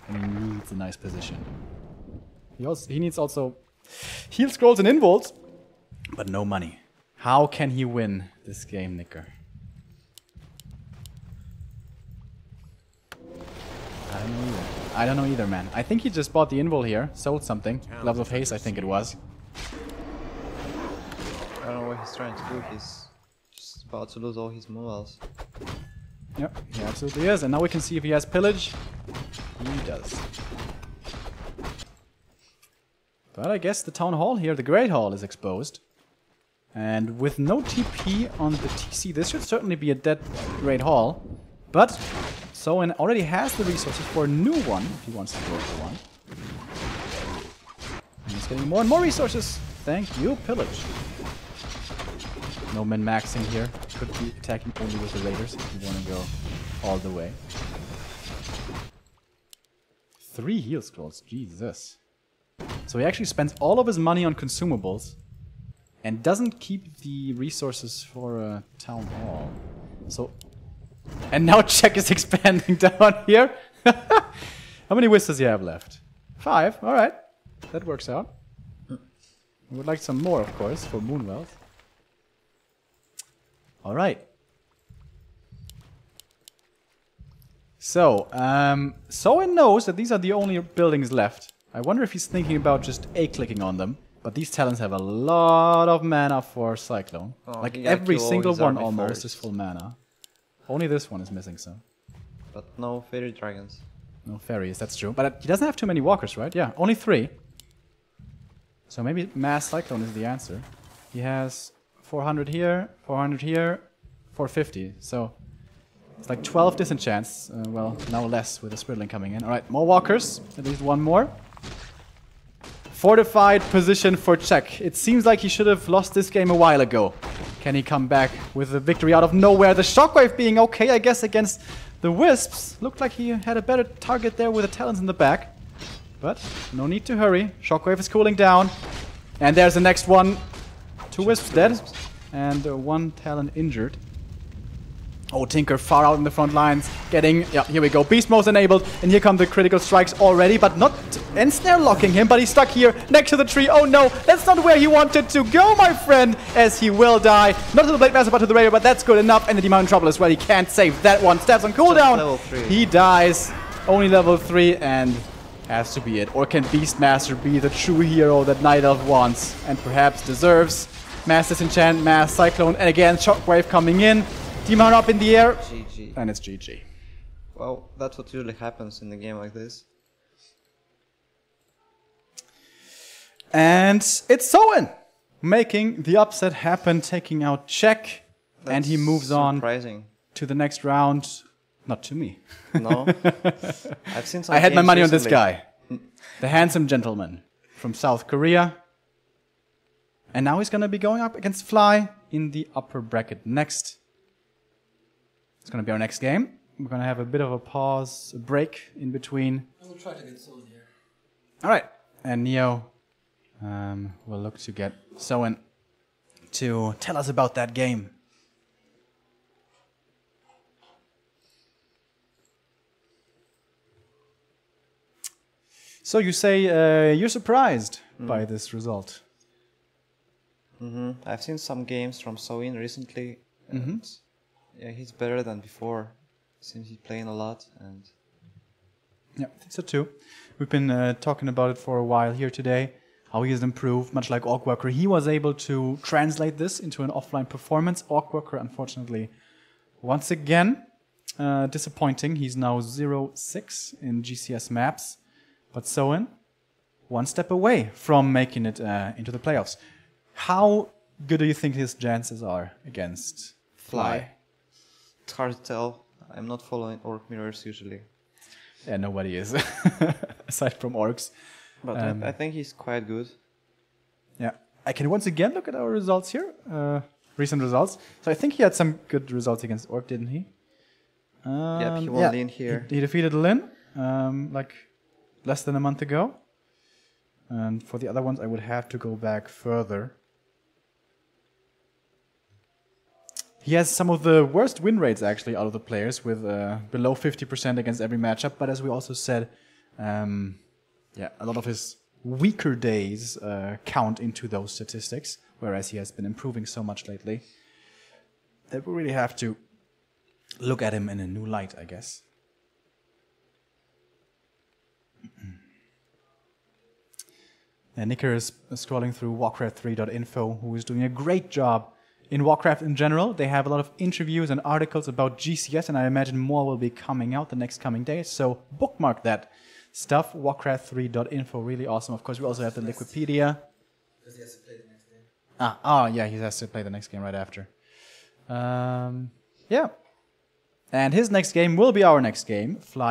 S1: and he needs a nice position. He needs also heal scrolls and involts, but no money. How can he win this game, Nicker? I don't know either, man. I think he just bought the invul here, sold something. Levels of Haste, I think it was.
S2: I don't know what he's trying to do. He's just about to lose all his Moonwells.
S1: Yep, he absolutely is. And now we can see if he has pillage. He does. But I guess the Town Hall here, the Great Hall, is exposed. And with no TP on the TC, this should certainly be a dead Great Hall. But Soen already has the resources for a new one, if he wants to go for one. And he's getting more and more resources. Thank you, pillage. No min-maxing here. Could be attacking only with the Raiders if you want to go all the way. 3 heal scrolls, Jesus. So he actually spends all of his money on consumables and doesn't keep the resources for a Town Hall. So... And now Czech is expanding down here. How many wisps does he have left? 5, alright. That works out. We would like some more, of course, for Moonwells. Alright. So, Soen knows that these are the only buildings left. I wonder if he's thinking about just A-clicking on them. But these talents have a lot of mana for Cyclone.
S2: Oh,
S1: like every single one almost is full mana. Only this one is missing, so.
S2: But no fairy dragons.
S1: No fairies, that's true. But he doesn't have too many walkers, right? Yeah, only 3. So maybe Mass Cyclone is the answer. He has 400 here, 450. So it's like 12 disenchants. Well, now less with the Spiritling coming in. Alright, more walkers. At least one more. Fortified position for Czech. It seems like he should have lost this game a while ago. Can he come back with a victory out of nowhere? The Shockwave being okay, I guess, against the Wisps. Looked like he had a better target there with the Talons in the back. But no need to hurry. Shockwave is cooling down. And there's the next one. 2 Wisps dead. and one talent injured. Oh, Tinker far out in the front lines, getting, yeah, here we go, Beast Mode's enabled, and here come the critical strikes already, but not ensnare locking him, but he's stuck here next to the tree. Oh no, that's not where he wanted to go, my friend, as he will die. Not to the Blade Master, but to the Raider, but that's good enough, and the Demon in trouble as well. He can't save that one. Stabs on cooldown.
S2: Level 3.
S1: He dies, only level 3, and has to be it. Or can Beastmaster be the true hero that Night Elf wants, and perhaps deserves? Mass Disenchant, Mass Cyclone, and again, Shockwave coming in. Demon up in the air,
S2: GG.
S1: and it's GG.
S2: Well, that's what usually happens in a game like this.
S1: And it's Soen making the upset happen, taking out Check, and he moves
S2: surprising.
S1: on to the next round. Not to me.
S2: No, I've seen some.
S1: I had my
S2: games
S1: money on this
S2: recently.
S1: guy, the handsome gentleman from South Korea. And now he's going to be going up against Fly in the upper bracket next. It's going to be our next game. We're going to have a bit of a pause, a break in between.
S4: I will try to get Soul here.
S1: All right. And Neo will look to get Soen to tell us about that game. So you say you're surprised by this result.
S2: I've seen some games from Soin recently, and yeah, he's better than before. Seems he's playing a lot, and
S1: Yeah, I think so too. We've been talking about it for a while here today, how he has improved, much like Orcworker. He was able to translate this into an offline performance. Orcworker, unfortunately, once again, disappointing. He's now 0-6 in GCS maps, but Soen, one step away from making it into the playoffs. How good do you think his chances are against Fly?
S2: it's hard to tell. I'm not following Orc Mirrors usually,
S1: Yeah, nobody is, aside from Orcs.
S2: but I think he's quite good.
S1: Yeah, I can once again look at our results here, recent results. So I think he had some good results against Orc, didn't he?
S2: Yep, he won Lin here.
S1: He defeated Lin, like less than a month ago. And for the other ones, I would have to go back further. He has some of the worst win rates, actually, out of the players, with below 50% against every matchup. But as we also said, yeah, a lot of his weaker days count into those statistics, whereas he has been improving so much lately that we really have to look at him in a new light, I guess. And Nicker is scrolling through Warcraft3.info, who is doing a great job in Warcraft in general. They have a lot of interviews and articles about GCS, and I imagine more will be coming out the next coming days. So bookmark that stuff. Warcraft3.info, really awesome. Of course, we also have the Wikipedia.
S4: Because he has to play the next game.
S1: Yeah, he has to play the next game right after. Yeah. And his next game will be our next game, Fly.